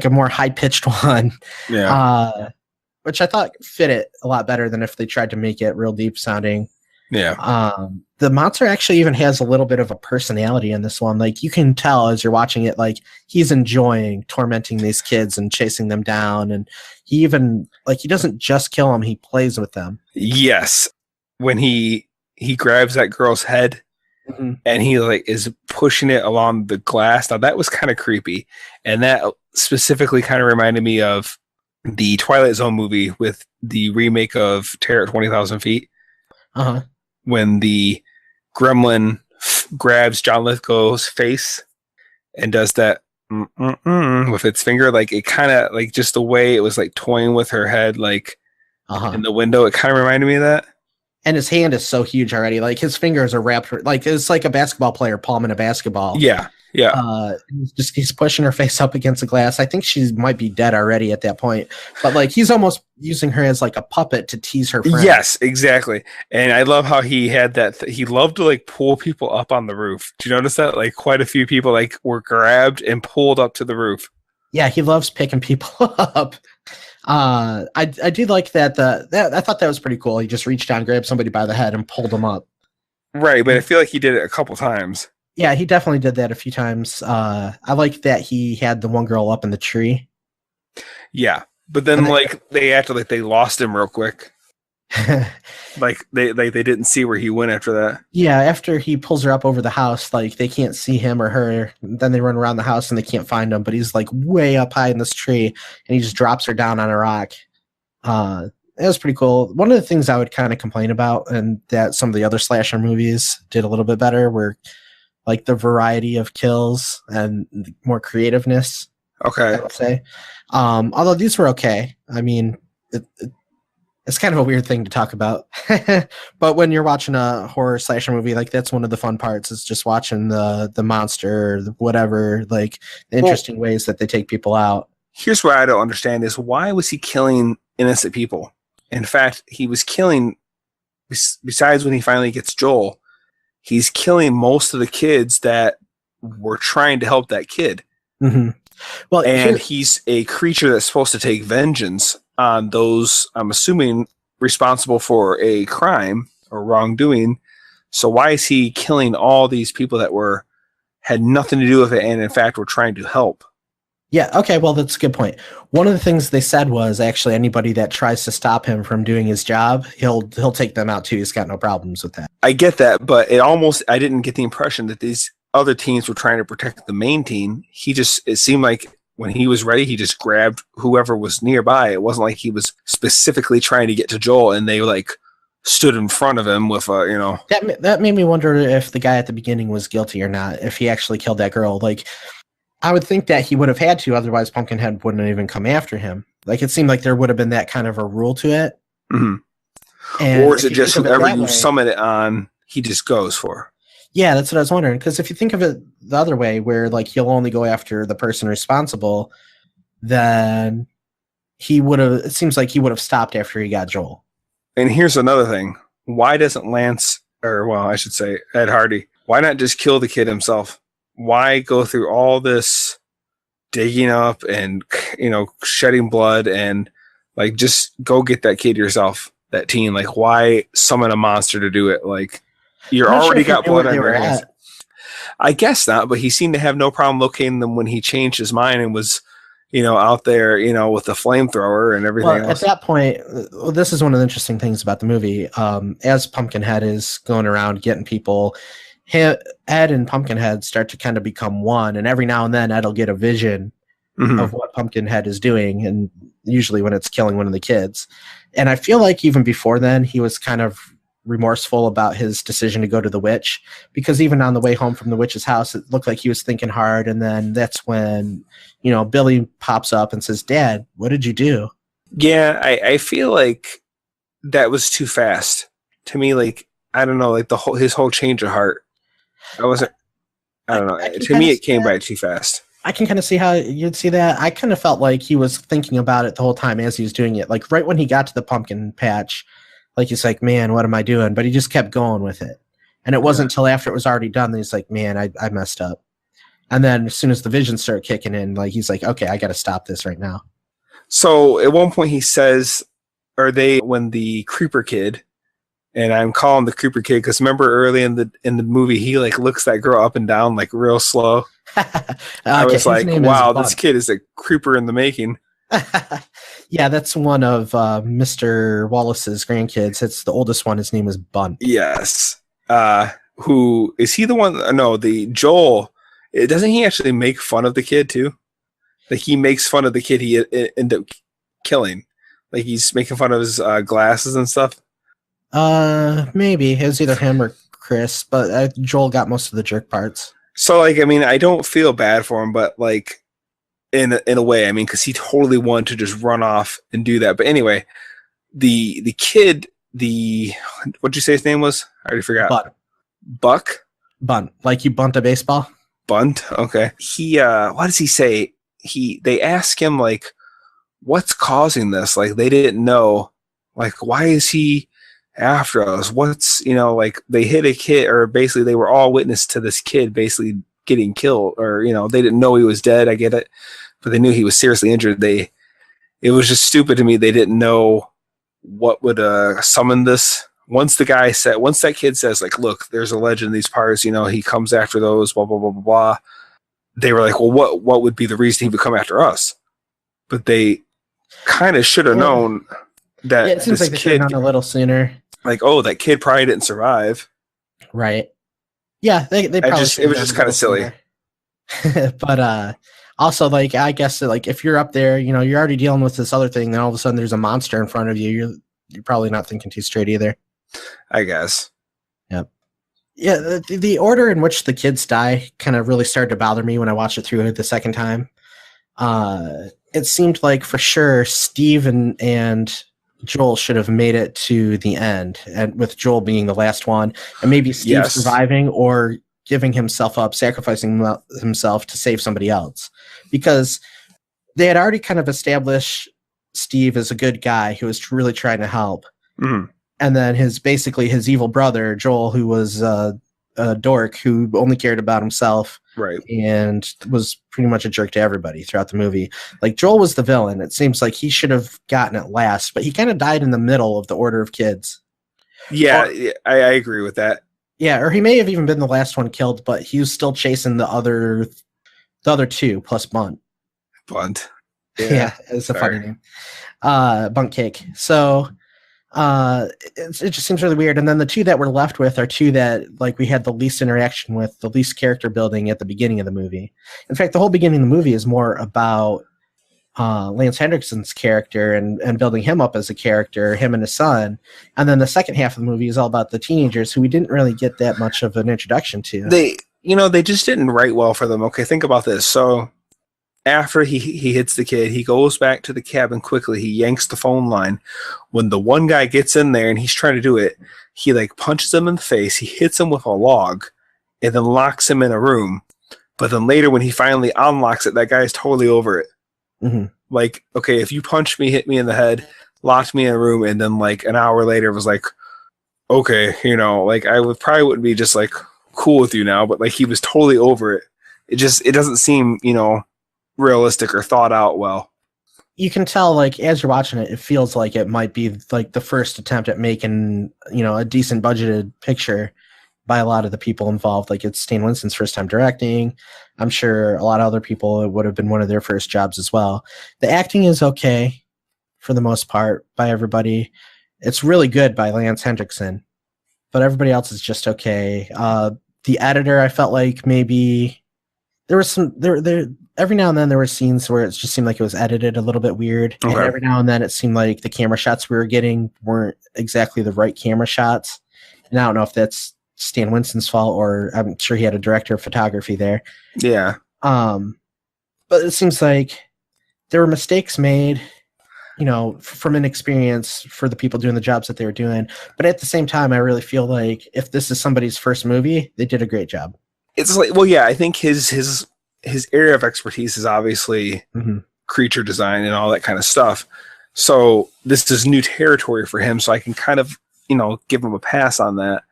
more high-pitched one. Yeah. Which I thought fit it a lot better than if they tried to make it real deep sounding. Yeah. The monster actually even has a little bit of a personality in this one. Like you can tell as you're watching it, like he's enjoying tormenting these kids and chasing them down. And he even he doesn't just kill them, he plays with them. Yes. When he grabs that girl's head and he is pushing it along the glass. Now that was kind of creepy. And that specifically kind of reminded me of the Twilight Zone movie with the remake of Terror at 20,000 Feet. Uh-huh. When the gremlin grabs John Lithgow's face and does that with its finger, like it kind of just the way it was toying with her head, in the window, it kind of reminded me of that. And his hand is so huge already. Like his fingers are wrapped, it's like a basketball player palming a basketball. Yeah. He's pushing her face up against the glass. I think she might be dead already at that point, but like he's almost using her as like a puppet to tease her friend. Yes, exactly. And I love how he had that. He loved to like pull people up on the roof. Do you notice that? Like quite a few people like were grabbed and pulled up to the roof. Yeah, he loves picking people up. I did like that. I thought that was pretty cool. He just reached down, grabbed somebody by the head, and pulled them up. Right, but I feel like he did it a couple times. Yeah, he definitely did that a few times. I like that he had the one girl up in the tree. Yeah, but then like they acted like they lost him real quick. Like they didn't see where he went after that. Yeah, after he pulls her up over the house, like they can't see him or her. Then they run around the house and they can't find him. But he's like way up high in this tree, and he just drops her down on a rock. It was pretty cool. One of the things I would kind of complain about, and that some of the other slasher movies did a little bit better, were like the variety of kills and more creativeness. Okay. I would say. Although these were okay. I mean, it's kind of a weird thing to talk about. But when you're watching a horror slasher movie, like that's one of the fun parts is just watching the monster, whatever, like the interesting ways that they take people out. Here's what I don't understand is why was he killing innocent people? In fact, he was killing, besides when he finally gets Joel, he's killing most of the kids that were trying to help that kid. Mm-hmm. Well, and he's a creature that's supposed to take vengeance on those, I'm assuming, responsible for a crime or wrongdoing. So why is he killing all these people that had nothing to do with it and in fact were trying to help? Yeah, okay, well, that's a good point. One of the things they said was actually anybody that tries to stop him from doing his job, he'll take them out too. He's got no problems with that. I get that, but I didn't get the impression that these other teams were trying to protect the main team. It seemed like when he was ready, he just grabbed whoever was nearby. It wasn't like he was specifically trying to get to Joel and they like stood in front of him with That made me wonder if the guy at the beginning was guilty or not, if he actually killed that girl. Like, I would think that he would have had to, otherwise Pumpkinhead wouldn't even come after him. Like, it seemed like there would have been that kind of a rule to it. Mm-hmm. Or is it just whoever you summon it on, he just goes for? Yeah, that's what I was wondering. Because if you think of it the other way, where like he'll only go after the person responsible, then he would have. It seems like he would have stopped after he got Joel. And here's another thing: why doesn't I should say Ed Hardy? Why not just kill the kid himself? Why go through all this digging up and shedding blood and like just go get that kid yourself, that teen? Like, why summon a monster to do it? Like, you're already got blood on your hands. I guess not, but he seemed to have no problem locating them when he changed his mind and was, out there, with the flamethrower and everything else. At that point, this is one of the interesting things about the movie. As Pumpkinhead is going around getting people, Ed and Pumpkinhead start to kind of become one, and every now and then Ed'll get a vision of what Pumpkinhead is doing, and usually when it's killing one of the kids. And I feel like even before then, he was kind of remorseful about his decision to go to the witch, because even on the way home from the witch's house, it looked like he was thinking hard. And then that's when, Billy pops up and says, "Dad, what did you do?" Yeah, I feel like that was too fast to me. Like, I don't know, like his whole change of heart. I don't know. To me, it came by too fast. I can kind of see how you'd see that. I kind of felt like he was thinking about it the whole time as he was doing it. Like right when he got to the pumpkin patch, like he's like, "Man, what am I doing?" But he just kept going with it. And it wasn't until after it was already done that he's like, "Man, I messed up." And then as soon as the visions start kicking in, like he's like, "Okay, I got to stop this right now." So at one point he says, when the creeper kid, and I'm calling the creeper kid because remember early in the movie he like looks that girl up and down like real slow. I was like, wow, this kid is a creeper in the making. Yeah, that's one of Mr. Wallace's grandkids. It's the oldest one. His name is Bunt. Yes. Who is he? The one? No, the Joel. Doesn't he actually make fun of the kid too? Like he makes fun of the kid he ended up killing. Like he's making fun of his glasses and stuff. Maybe it was either him or Chris, but Joel got most of the jerk parts. So like, I mean, I don't feel bad for him, but like, in a way, I mean, because he totally wanted to just run off and do that. But anyway, the kid, what'd you say his name was? I already forgot. Bunt. Buck? Bunt. Like you bunt a baseball? Bunt. Okay. He what does he say? They ask him like, what's causing this? Like they didn't know. Like why is he after us? What's like they hit a kid, or basically they were all witness to this kid basically getting killed, or they didn't know he was dead. I get it, but they knew he was seriously injured. It was just stupid to me. They didn't know what would summon this. Once that kid says like, look, there's a legend in these parts, he comes after those, blah, blah, blah, blah, blah. They were like, well, what would be the reason he would come after us? But they kind of should have known that it seems like they should have known a little sooner. Like, oh, that kid probably didn't survive. Right. Yeah, they probably it was just kind of silly. But also, like, I guess like if you're up there, you're already dealing with this other thing, then all of a sudden there's a monster in front of you. You're probably not thinking too straight either. I guess. Yep. Yeah, the order in which the kids die kind of really started to bother me when I watched it through the second time. It seemed like for sure Steve and Joel should have made it to the end, and with Joel being the last one, and maybe Steve surviving or giving himself up, sacrificing himself to save somebody else, because they had already kind of established Steve as a good guy who was really trying to help. Mm-hmm. And then his evil brother, Joel, who was a dork who only cared about himself. Right. And was pretty much a jerk to everybody throughout the movie. Like Joel was the villain. It seems like he should have gotten it last, but he kind of died in the middle of the order of kids. Yeah, I agree with that. Yeah, or he may have even been the last one killed, but he was still chasing the other two plus Bunt. Bunt. Yeah, it's a funny name. Bunt Cake. So it just seems really weird. And then the two that we're left with are two that like we had the least interaction with, the least character building at the beginning of the movie. In fact, the whole beginning of the movie is more about Lance Henriksen's character and building him up as a character, him and his son. And then the second half of the movie is all about the teenagers who we didn't really get that much of an introduction to. They just didn't write well for them. Okay, think about this. So after he hits the kid, he goes back to the cabin quickly. He yanks the phone line. When the one guy gets in there and he's trying to do it, he like punches him in the face. He hits him with a log and then locks him in a room. But then later when he finally unlocks it, that guy's totally over it. Mm-hmm. Like, okay, if you punched me, hit me in the head, locked me in a room, and then like an hour later was like, okay, like I wouldn't be just like cool with you now, but like he was totally over it. It doesn't seem, realistic or thought out well. You can tell, like, as you're watching it, it feels like it might be like the first attempt at making, a decent budgeted picture by a lot of the people involved. Like, it's Stan Winston's first time directing. I'm sure a lot of other people, it would have been one of their first jobs as well. The acting is okay for the most part by everybody. It's really good by Lance Henriksen, but everybody else is just okay. The editor, I felt like maybe there was every now and then there were scenes where it just seemed like it was edited a little bit weird. Okay. And every now and then it seemed like the camera shots we were getting weren't exactly the right camera shots. And I don't know if that's Stan Winston's fault, or I'm sure he had a director of photography there. Yeah. But it seems like there were mistakes made, from inexperience for the people doing the jobs that they were doing. But at the same time, I really feel like if this is somebody's first movie, they did a great job. It's like, well, yeah, I think his area of expertise is obviously creature design and all that kind of stuff. So this is new territory for him. So I can kind of, give him a pass on that.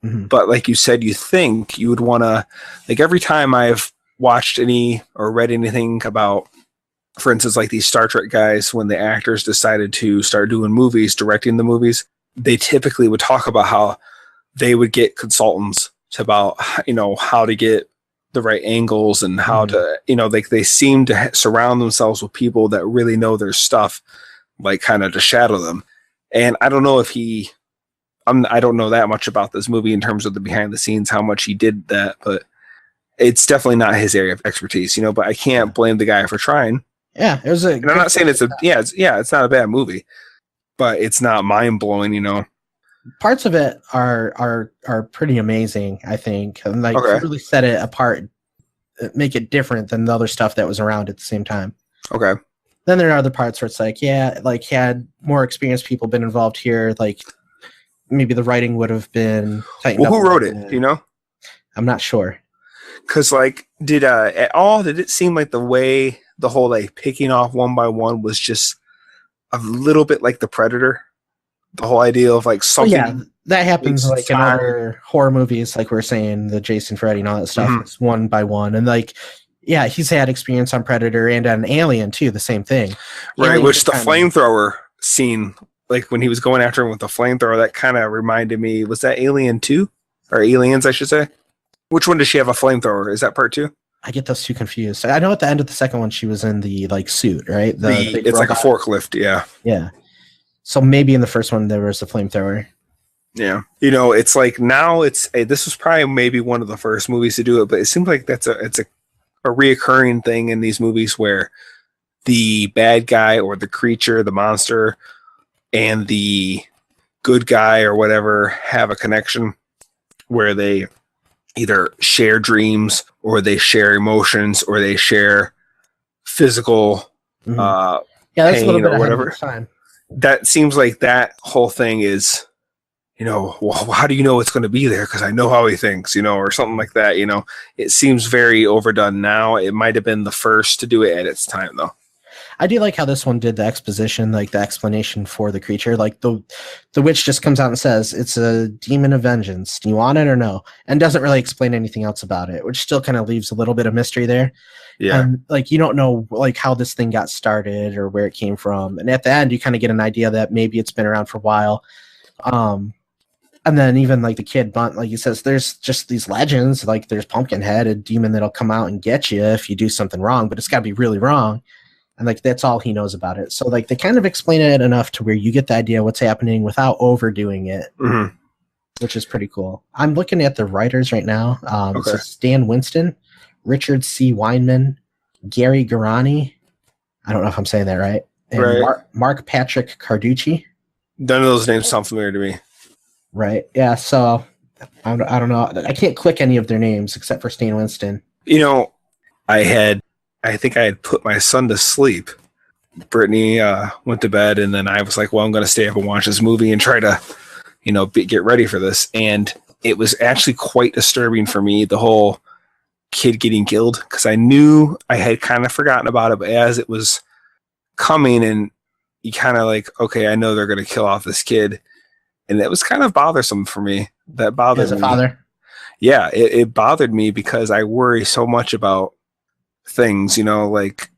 Mm-hmm. But like you said, you think you would want to, like every time I've watched any or read anything about, for instance, like these Star Trek guys, when the actors decided to start doing movies, directing the movies, they typically would talk about how they would get consultants about, how to get the right angles and how to, like they seem to surround themselves with people that really know their stuff, like kind of to shadow them. And I don't know if I don't know that much about this movie in terms of the behind the scenes, how much he did that, but it's definitely not his area of expertise, but I can't blame the guy for trying. Yeah. It was and I'm not saying it's not a bad movie, but it's not mind blowing, Parts of it are pretty amazing, I think, and like really set it apart, make it different than the other stuff that was around at the same time. Okay. Then there are other parts where it's like, had more experienced people been involved here, like maybe the writing would have been tightened up. Who wrote it? Do you know? I'm not sure. Because like, did it seem like the way the whole like picking off one by one was just a little bit like the Predator? The whole idea of like something. Well, yeah, that happens like in other horror movies, like we're saying, the Jason, Freddy, and all that stuff. It's one by one, and like, yeah, he's had experience on Predator and on Alien too. The same thing, right? Alien Which the flamethrower scene, like when he was going after him with the flamethrower, that kind of reminded me. Was that Alien 2 or Aliens, I should say? Which one does she have a flamethrower? Is that part 2? I get those two confused. I know at the end of the second one, she was in the like suit, right? It's like a forklift, yeah. Yeah. So maybe in the first one there was a flamethrower. Yeah, it's like now this was probably maybe one of the first movies to do it, but it seems like it's a reoccurring thing in these movies where the bad guy or the creature, the monster, and the good guy or whatever have a connection where they either share dreams or they share emotions or they share physical that's a little bit or whatever. Time. That seems like that whole thing is, well, how do you know it's going to be there? Because I know how he thinks, or something like that. It seems very overdone now. It might have been the first to do it at its time, though. I do like how this one did the exposition, like the explanation for the creature. Like the witch just comes out and says, it's a demon of vengeance. Do you want it or no? And doesn't really explain anything else about it, which still kind of leaves a little bit of mystery there. Yeah. And like, you don't know like how this thing got started or where it came from. And at the end, you kind of get an idea that maybe it's been around for a while. And then even like the kid Bunt, like he says, there's just these legends, like there's Pumpkinhead, a demon that'll come out and get you if you do something wrong, but it's got to be really wrong. And like that's all he knows about it. So like they kind of explain it enough to where you get the idea what's happening without overdoing it, which is pretty cool. I'm looking at the writers right now. So Stan Winston, Richard C. Weinman, Gary Garani. I don't know if I'm saying that right. And Mark Patrick Carducci. None of those names sound familiar to me. Right. Yeah. So I don't know. I can't click any of their names except for Stan Winston. I think I had put my son to sleep. Brittany went to bed, and then I was like, well, I'm going to stay up and watch this movie and try to, get ready for this. And it was actually quite disturbing for me, the whole kid getting killed, because I knew I had kind of forgotten about it, but as it was coming and you kind of like, okay, I know they're going to kill off this kid. And it was kind of bothersome for me. That bothered me. As a father? Yeah, it bothered me because I worry so much about things, like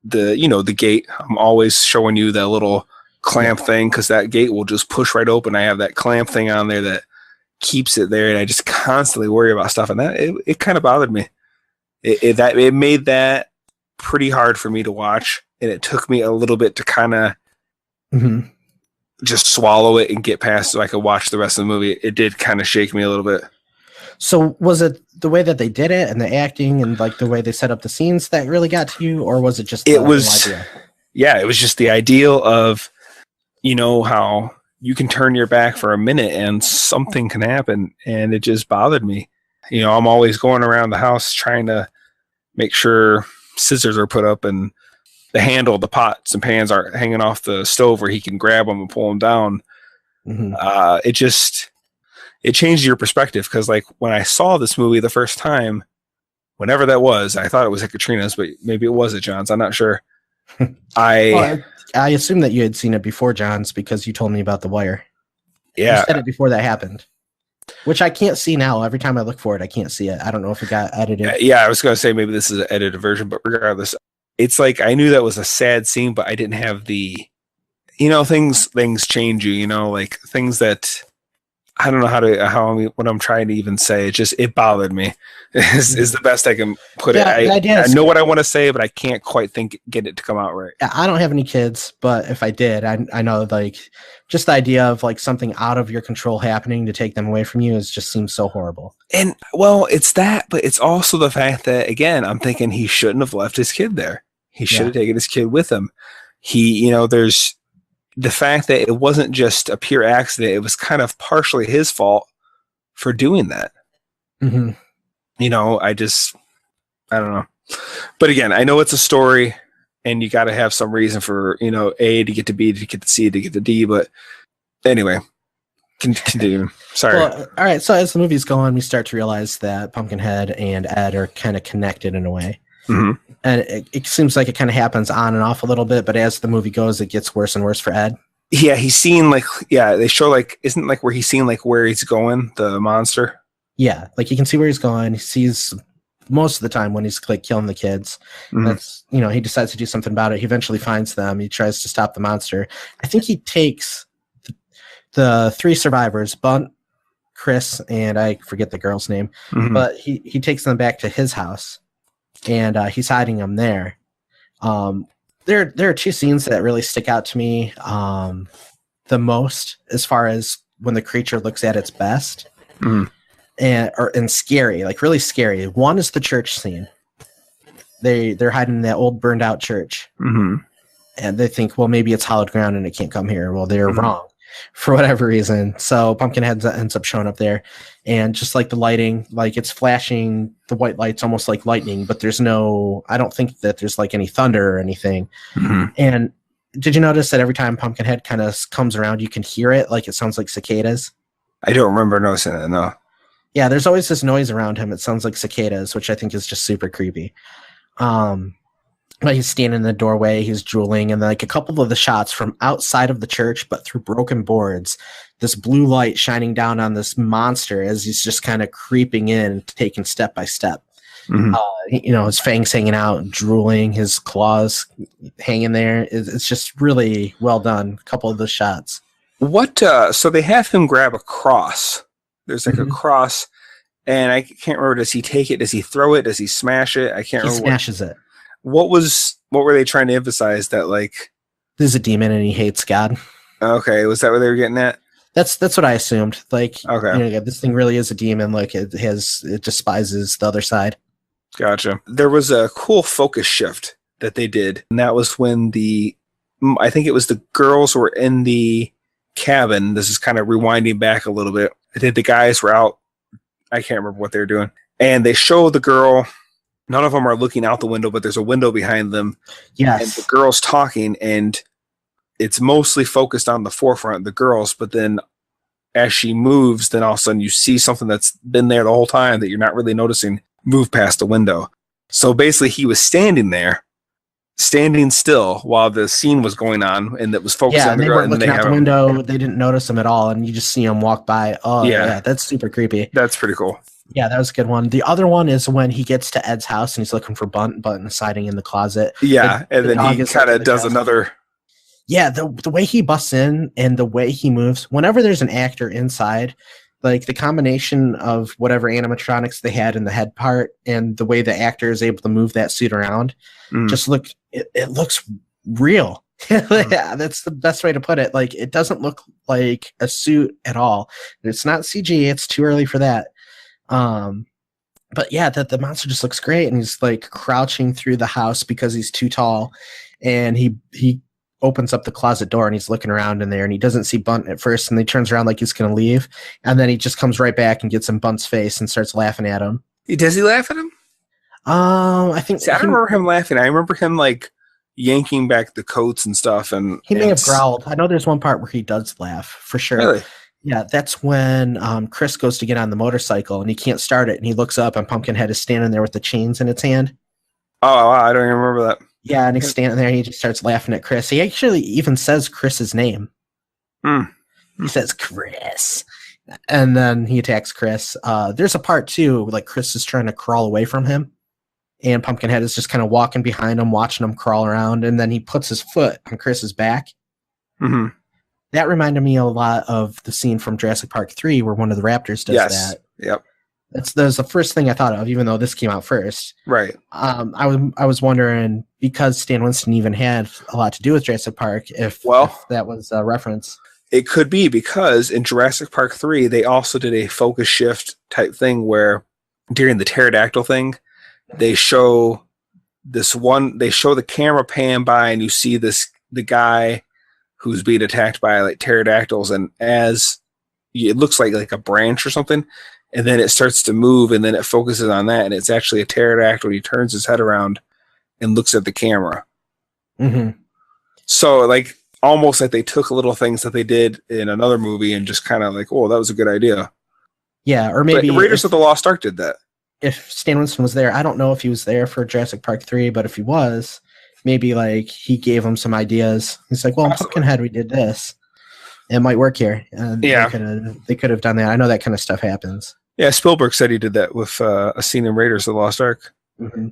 the gate. I'm always showing you that little clamp thing because that gate will just push right open. I have that clamp thing on there that keeps it there, and I just constantly worry about stuff. And that it kind of bothered me. It made that pretty hard for me to watch, and it took me a little bit to kind of just swallow it and get past so I could watch the rest of the movie. It did kind of shake me a little bit. So was it the way that they did it and the acting and like the way they set up the scenes that really got to you, or was it just the whole idea? Yeah, it was just the ideal of, how you can turn your back for a minute and something can happen, and it just bothered me. I'm always going around the house trying to make sure scissors are put up and the handle, the pots and pans aren't hanging off the stove where he can grab them and pull them down. It changed your perspective, because like when I saw this movie the first time, whenever that was, I thought it was at Katrina's, but maybe it was at John's. I'm not sure. I assume that you had seen it before John's because you told me about The Wire. Yeah. You said it before that happened, which I can't see now. Every time I look for it, I can't see it. I don't know if it got edited. Yeah, I was going to say maybe this is an edited version, but regardless, it's like I knew that was a sad scene, but I didn't have the, things change you, like things that I don't know what I'm trying to even say. It bothered me is the best I can put it. I know what I want to say, but I can't quite get it to come out right. I don't have any kids, but if I did, I know like just the idea of like something out of your control happening to take them away from you just seems so horrible. And well, it's that, but it's also the fact that, again, I'm thinking he shouldn't have left his kid there. He should have taken his kid with him. There's the fact that it wasn't just a pure accident. It was kind of partially his fault for doing that. I don't know. But again, I know it's a story and you got to have some reason for, A to get to B, to get to C, to get to D. But anyway, Continue. Sorry. Well, all right. So as the movie's going, we start to realize that Pumpkinhead and Ed are kind of connected in a way. Mm-hmm. And it seems like it kind of happens on and off a little bit, but as the movie goes, it gets worse and worse for Ed. Yeah, he's seen they show isn't like where he's seen where he's going, the monster. Yeah, like you can see where he's going. He sees most of the time when he's killing the kids. Mm-hmm. That's, he decides to do something about it. He eventually finds them. He tries to stop the monster. I think he takes the 3 survivors, Bunt, Chris, and I forget the girl's name, but he takes them back to his house, and he's hiding them there. There are 2 scenes that really stick out to me the most, as far as when the creature looks at its best, and scary, like really scary. One is the church scene. They're hiding in that old burned out church, and they think, well, maybe it's hallowed ground and it can't come here. Well, they're wrong for whatever reason. So Pumpkinhead ends up showing up there, and just like the lighting, like it's flashing the white lights almost like lightning, but I don't think that there's like any thunder or anything. And did you notice that every time Pumpkinhead kind of comes around, you can hear it, like it sounds like cicadas? I don't remember noticing that, no. Yeah, there's always this noise around him. It sounds like cicadas, which I think is just super creepy. But he's standing in the doorway, he's drooling, and like a couple of the shots from outside of the church, but through broken boards, this blue light shining down on this monster as he's just kind of creeping in, taking step by step. His fangs hanging out, drooling, his claws hanging there. It's just really well done. A couple of the shots. So they have him grab a cross. There's like a cross, and I can't remember. Does he take it? Does he throw it? Does he smash it? I can't remember. He smashes it. What were they trying to emphasize? That there's a demon and he hates God. Okay, was that what they were getting at? That's what I assumed. Okay, this thing really is a demon. Like it despises the other side. Gotcha. There was a cool focus shift that they did, and that was when I think it was the girls were in the cabin. This is kind of rewinding back a little bit. I think the guys were out. I can't remember what they were doing, and they show the girl. None of them are looking out the window, but there's a window behind them. Yes. And the girl's talking, and it's mostly focused on the forefront, the girls, but then as she moves, then all of a sudden you see something that's been there the whole time that you're not really noticing move past the window. So basically he was standing still while the scene was going on, and that was focused on the girl. And they weren't looking out the window. They didn't notice him at all, and you just see him walk by. Oh, yeah, that's super creepy. That's pretty cool. Yeah, that was a good one. The other one is when he gets to Ed's house and he's looking for Bunt. Bunt is hiding in the closet. Yeah, and then he kind of does another. Yeah, the way he busts in and the way he moves. Whenever there's an actor inside, like the combination of whatever animatronics they had in the head part and the way the actor is able to move that suit around, it looks real. Yeah, that's the best way to put it. Like, it doesn't look like a suit at all. It's not CG. It's too early for that. But yeah, the monster just looks great, and he's like crouching through the house because he's too tall, and he opens up the closet door and he's looking around in there, and he doesn't see Bunt at first, and he turns around like he's gonna leave, and then he just comes right back and gets in Bunt's face and starts laughing at him. Does he laugh at him? I think I don't remember him laughing. I remember him like yanking back the coats and stuff, and he may have growled. I know there's one part where he does laugh for sure. Really? Yeah, that's when Chris goes to get on the motorcycle and he can't start it, and he looks up and Pumpkinhead is standing there with the chains in its hand. Oh, wow, I don't even remember that. Yeah, and he's standing there and he just starts laughing at Chris. He actually even says Chris's name. He says Chris. And then he attacks Chris. There's a part too, like Chris is trying to crawl away from him, and Pumpkinhead is just kind of walking behind him, watching him crawl around, and then he puts his foot on Chris's back. Mm-hmm. That reminded me a lot of the scene from Jurassic Park 3 where one of the raptors does that. Yep. That was the first thing I thought of, even though this came out first. Right. I was wondering, because Stan Winston even had a lot to do with Jurassic Park, if that was a reference. It could be, because in Jurassic Park 3, they also did a focus shift type thing where during the pterodactyl thing, they show the camera pan by, and you see the guy who's being attacked by like pterodactyls, and as it looks like a branch or something, and then it starts to move, and then it focuses on that, and it's actually a pterodactyl. He turns his head around and looks at the camera. Mm-hmm. So like, almost like they took little things that they did in another movie and just kind of like, oh, that was a good idea. Yeah, or maybe but Raiders of the Lost Ark did that. If Stan Winston was there, I don't know if he was there for Jurassic Park 3, but if he was, maybe like he gave him some ideas. He's like, well, in Pumpkinhead, we did this. It might work here. Yeah. They could have done that. I know that kind of stuff happens. Yeah, Spielberg said he did that with a scene in Raiders of the Lost Ark. Mm-hmm.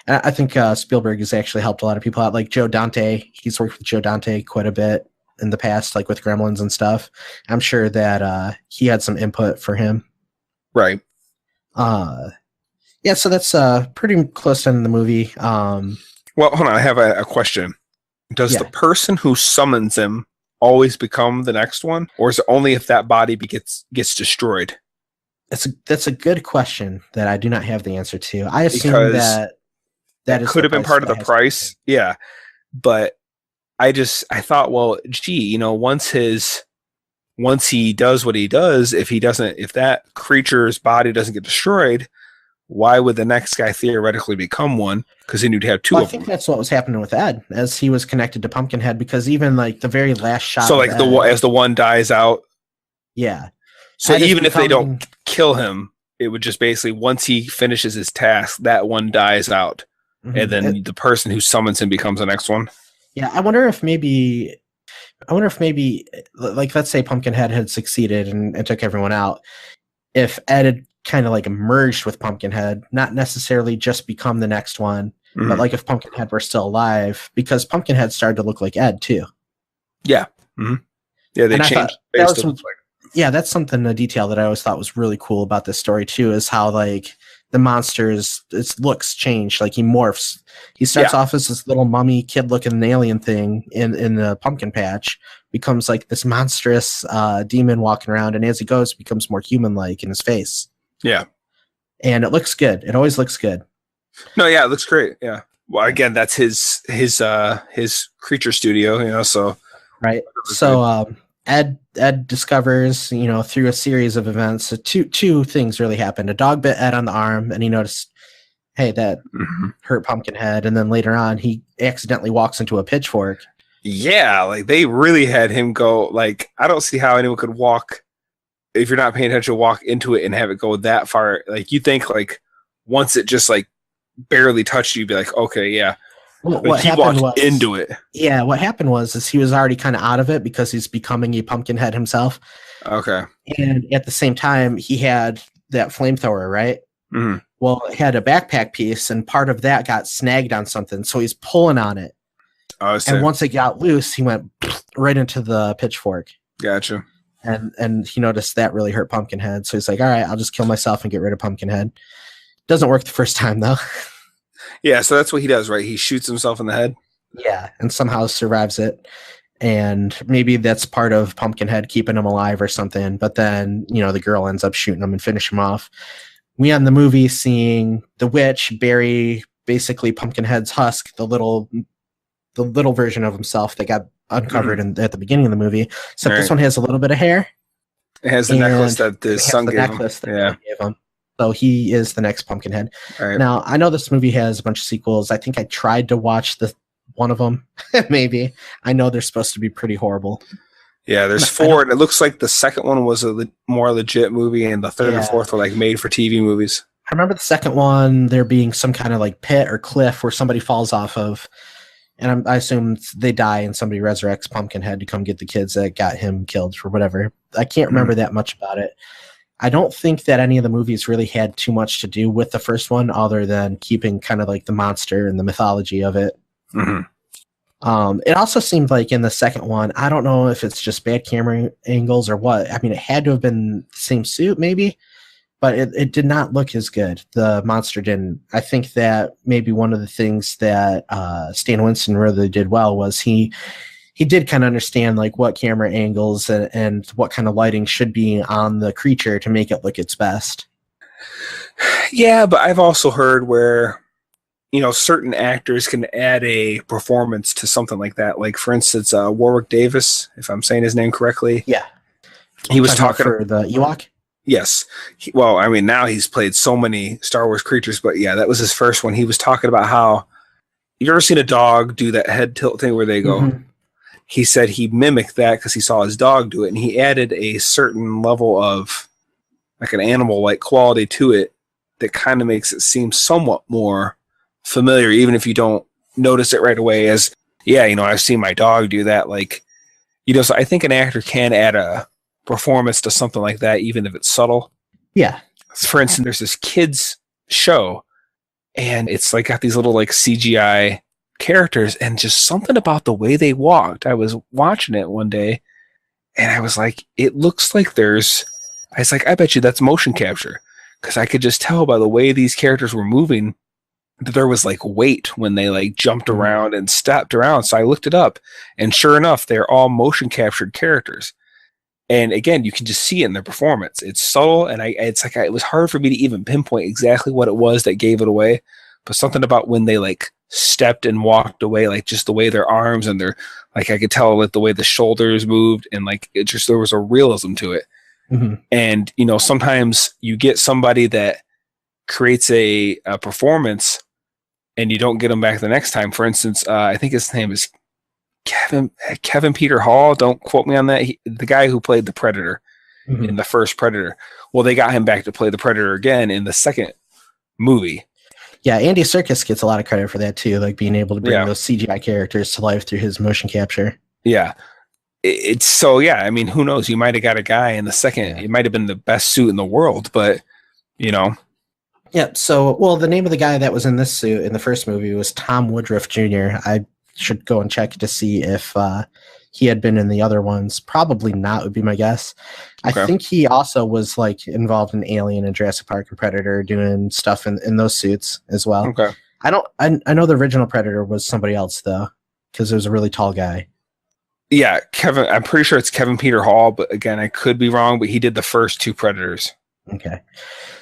And I think Spielberg has actually helped a lot of people out. Like Joe Dante, he's worked with Joe Dante quite a bit in the past, like with Gremlins and stuff. I'm sure that he had some input for him. Right. Yeah, so that's pretty close to the movie. Well, hold on. I have a question. Does the person who summons him always become the next one? Or is it only if that body gets destroyed? That's a good question that I do not have the answer to. I assume that could have been part of the price. Yeah. But I thought, well, gee, once he does what he does, if that creature's body doesn't get destroyed, why would the next guy theoretically become one? Because he knew to have two of them. I think that's what was happening with Ed as he was connected to Pumpkinhead, because even like the very last shot. So like as the one dies out. Yeah. So even if they don't kill him, it would just basically, once he finishes his task, that one dies out. Mm-hmm. And then the person who summons him becomes the next one. Yeah. I wonder if maybe, like, let's say Pumpkinhead had succeeded and took everyone out. If Ed had kind of like merged with Pumpkinhead, not necessarily just become the next one, but like if Pumpkinhead were still alive, because Pumpkinhead started to look like Ed too. Yeah. Mm-hmm. Yeah. They changed. That's something, a detail that I always thought was really cool about this story too, is how like the monsters, its looks change. Like he morphs. He starts off as this little mummy kid looking alien thing in the pumpkin patch, becomes like this monstrous demon walking around, and as he goes, becomes more human-like in his face. Yeah. And it looks good. It always looks good. No, yeah, it looks great. Yeah. Well, again, that's his creature studio, so. Right. So Ed discovers, through a series of events, so two things really happened. A dog bit Ed on the arm, and he noticed, hey, that hurt Pumpkinhead. And then later on, he accidentally walks into a pitchfork. Yeah, like they really had him go, like, I don't see how anyone could walk, if you're not paying attention, walk into it and have it go that far. Like, you think, like, once it just, like, barely touched you, you'd be like, okay, yeah. Well, what he walked into it. Yeah, what happened was he was already kind of out of it because he's becoming a Pumpkinhead himself. Okay. And at the same time, he had that flamethrower, right? Mm-hmm. Well, it had a backpack piece, and part of that got snagged on something, so he's pulling on it. Oh, and once it got loose, he went right into the pitchfork. Gotcha. And he noticed that really hurt Pumpkinhead, so he's like, all right, I'll just kill myself and get rid of Pumpkinhead. Doesn't work the first time, though. Yeah, so that's what he does, right? He shoots himself in the head. Yeah, and somehow survives it. And maybe that's part of Pumpkinhead keeping him alive or something. But then, the girl ends up shooting him and finish him off. We end the movie seeing the witch bury basically Pumpkinhead's husk, the little version of himself that got uncovered at the beginning of the movie. Except this one has a little bit of hair. It has the necklace that the son gave him. So he is the next Pumpkinhead. Right. Now, I know this movie has a bunch of sequels. I think I tried to watch one of them, maybe. I know they're supposed to be pretty horrible. Yeah, there's 4, and it looks like the second one was a more legit movie, and the third and fourth were like made-for-TV movies. I remember the second one, there being some kind of like pit or cliff where somebody falls off of, and I assume they die and somebody resurrects Pumpkinhead to come get the kids that got him killed or whatever. I can't remember that much about it. I don't think that any of the movies really had too much to do with the first one other than keeping kind of like the monster and the mythology of it. Mm-hmm. It also seemed like in the second one, I don't know if it's just bad camera angles or what. I mean, it had to have been the same suit maybe, but it did not look as good. The monster didn't. I think that maybe one of the things that Stan Winston really did well was he did kind of understand like what camera angles and what kind of lighting should be on the creature to make it look its best. Yeah, but I've also heard where, certain actors can add a performance to something like that. Like, for instance, Warwick Davis, if I'm saying his name correctly. Yeah. He was talking for the Ewok? Yes. Now he's played so many Star Wars creatures, but yeah, that was his first one. He was talking about how, you ever seen a dog do that head tilt thing where they go, he said he mimicked that because he saw his dog do it, and he added a certain level of like an animal-like quality to it that kind of makes it seem somewhat more familiar, even if you don't notice it right away. As I've seen my dog do that. Like, so I think an actor can add a performance to something like that, even if it's subtle. Yeah. For instance, there's this kids show, and it's like got these little like CGI characters, and just something about the way they walked. I was watching it one day, and I was like, it looks like I was like, I bet you that's motion capture, because I could just tell by the way these characters were moving that there was like weight when they like jumped around and stepped around. So I looked it up, and sure enough, they're all motion captured characters. And again, you can just see it in their performance. It's subtle, and it was hard for me to even pinpoint exactly what it was that gave it away. But something about when they like stepped and walked away, like just the way their arms and their, like I could tell like the way the shoulders moved, and like it just, there was a realism to it. Mm-hmm. And sometimes you get somebody that creates a performance, and you don't get them back the next time. For instance, I think his name is Kevin Peter Hall. Don't quote me on that. The guy who played the Predator in the first Predator. Well, they got him back to play the Predator again in the second movie. Yeah, Andy Serkis gets a lot of credit for that too, like being able to bring those CGI characters to life through his motion capture. Yeah. It's so, I mean, who knows? You might have got a guy in the second. It might have been the best suit in the world, but, Yeah, so, well, the name of the guy that was in this suit in the first movie was Tom Woodruff Jr. I should go and check to see if he had been in the other ones. Probably not, would be my guess. Okay. I think he also was like involved in Alien and Jurassic Park and Predator, doing stuff in those suits as well. Okay. I know the original Predator was somebody else though, because it was a really tall guy. Yeah, Kevin. I'm pretty sure it's Kevin Peter Hall, but again, I could be wrong. But he did the first two Predators. Okay.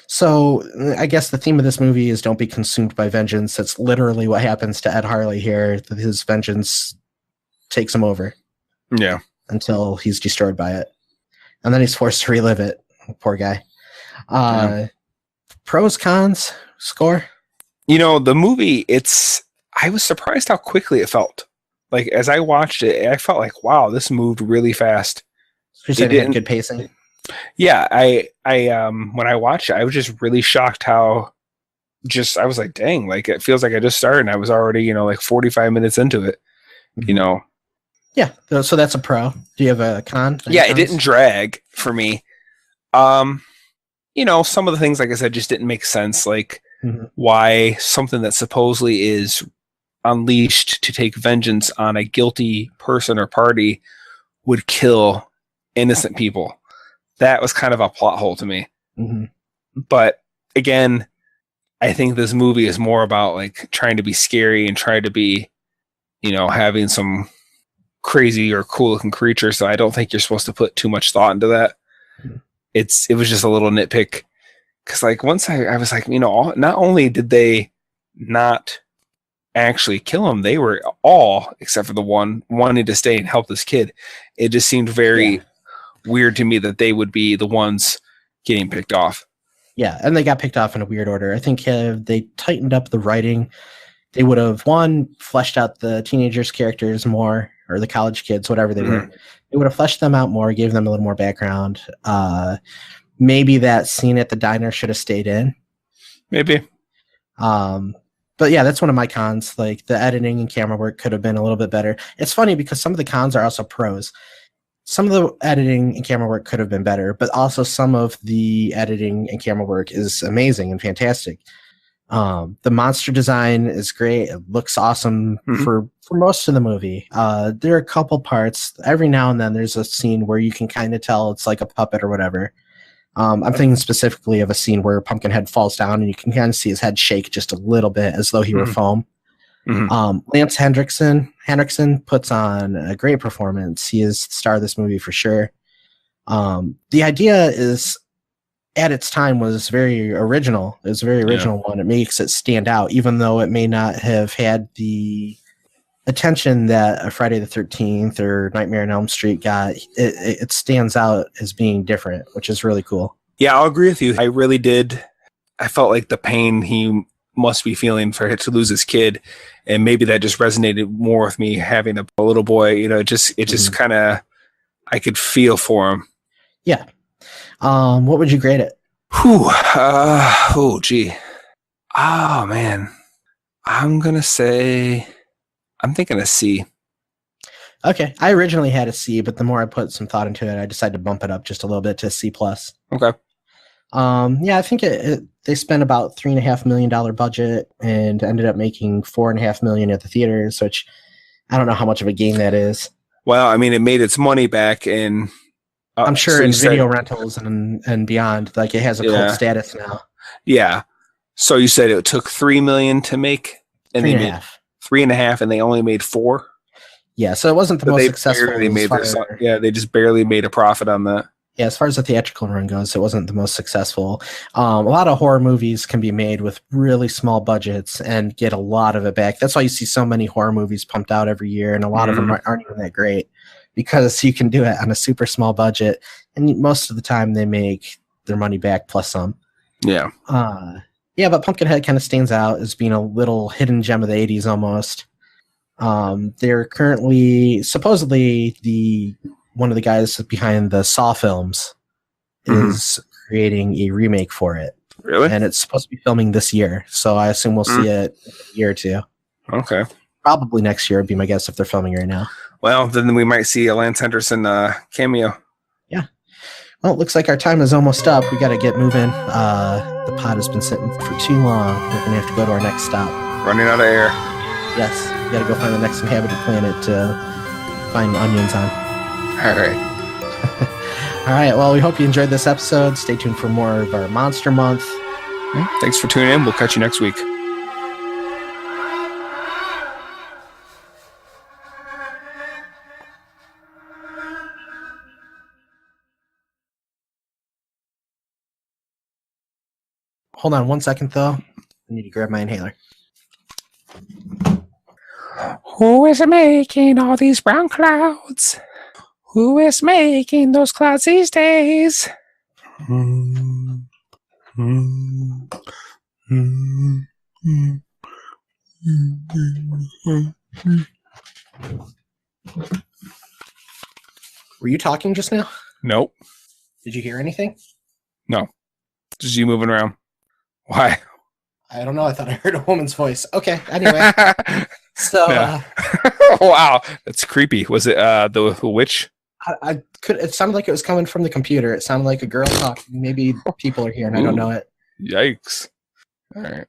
So I guess the theme of this movie is don't be consumed by vengeance. That's literally what happens to Ed Harley here. His vengeance takes him over. Yeah. Until he's destroyed by it. And then he's forced to relive it. Poor guy. Pros, cons, score? The movie, I was surprised how quickly it felt. Like, as I watched it, I felt like, wow, this moved really fast. It had good pacing. Yeah, I when I watched it, I was just really shocked how I was like, dang, like it feels like I just started and I was already, like 45 minutes into it, Yeah, so that's a pro. Do you have a con? Yeah, it didn't drag for me. Some of the things, like I said, just didn't make sense. Like why something that supposedly is unleashed to take vengeance on a guilty person or party would kill innocent people. That was kind of a plot hole to me. Mm-hmm. But again, I think this movie is more about like trying to be scary and try to be, having some crazy or cool looking creatures. So I don't think you're supposed to put too much thought into that. Mm-hmm. It was just a little nitpick. Cause like once I was like, not only did they not actually kill him, they were all, except for the one, wanting to stay and help this kid. It just seemed very weird to me that they would be the ones getting picked off. Yeah, and they got picked off in a weird order. I think they tightened up the writing. They would have, fleshed out the teenagers' characters more, or the college kids, whatever they were. They would have fleshed them out more, gave them a little more background. Maybe that scene at the diner should have stayed in. Maybe. But yeah, that's one of my cons. Like the editing and camera work could have been a little bit better. It's funny because some of the cons are also pros. Some of the editing and camera work could have been better, but also some of the editing and camera work is amazing and fantastic. The monster design is great. It looks awesome for most of the movie. There are a couple parts. Every now and then there's a scene where you can kind of tell it's like a puppet or whatever. I'm thinking specifically of a scene where Pumpkinhead falls down and you can kind of see his head shake just a little bit as though he were foam. Lance Hendrickson puts on a great performance. He is the star of this movie for sure. The idea is, at its time, was very original. It was a very original one. It makes it stand out, even though it may not have had the attention that a Friday the 13th or Nightmare on Elm Street got. It stands out as being different, which is really cool. Yeah, I'll agree with you. I really did. I felt like the pain he must be feeling for him to lose his kid, and maybe that just resonated more with me having a little boy. You know, it just kind of, I could feel for him. Yeah. What would you grade it? Whew. Oh, gee. Oh, man. I'm thinking a C. Okay. I originally had a C, but the more I put some thought into it, I decided to bump it up just a little bit to a C+. Okay. Yeah, I think they spent about $3.5 million budget and ended up making $4.5 million at the theaters, which I don't know how much of a gain that is. Well, I mean, it made its money back in... I'm sure in video rentals and beyond, like it has a cult status now. Yeah. So you said it took $3 million to make, and they made 3.5, and they only made 4. Yeah, so it wasn't the most successful. They just barely made a profit on that. Yeah, as far as the theatrical run goes, it wasn't the most successful. A lot of horror movies can be made with really small budgets and get a lot of it back. That's why you see so many horror movies pumped out every year, and a lot of them aren't even that great, because you can do it on a super small budget, and most of the time they make their money back plus some. Yeah. Yeah, but Pumpkinhead kind of stands out as being a little hidden gem of the 80s almost. They're currently, supposedly, one of the guys behind the Saw films is creating a remake for it. Really? And it's supposed to be filming this year, so I assume we'll see it in a year or two. Okay. Probably next year would be my guess if they're filming right now. Well, then we might see a Lance Henderson cameo. Yeah. Well, it looks like our time is almost up. We got to get moving. The pod has been sitting for too long. We're going to have to go to our next stop. Running out of air. Yes. We got to go find the next inhabited planet to find onions on. All right. All right. Well, we hope you enjoyed this episode. Stay tuned for more of our Monster Month. Thanks for tuning in. We'll catch you next week. Hold on 1 second, though. I need to grab my inhaler. Who is making all these brown clouds? Who is making those clouds these days? Were you talking just now? Nope. Did you hear anything? No. Just you moving around. Why? I don't know. I thought I heard a woman's voice. Okay. Anyway. So. Wow. That's creepy. Was it the witch? I could. It sounded like it was coming from the computer. It sounded like a girl talking. Maybe people are here and I don't know it. Yikes. All right.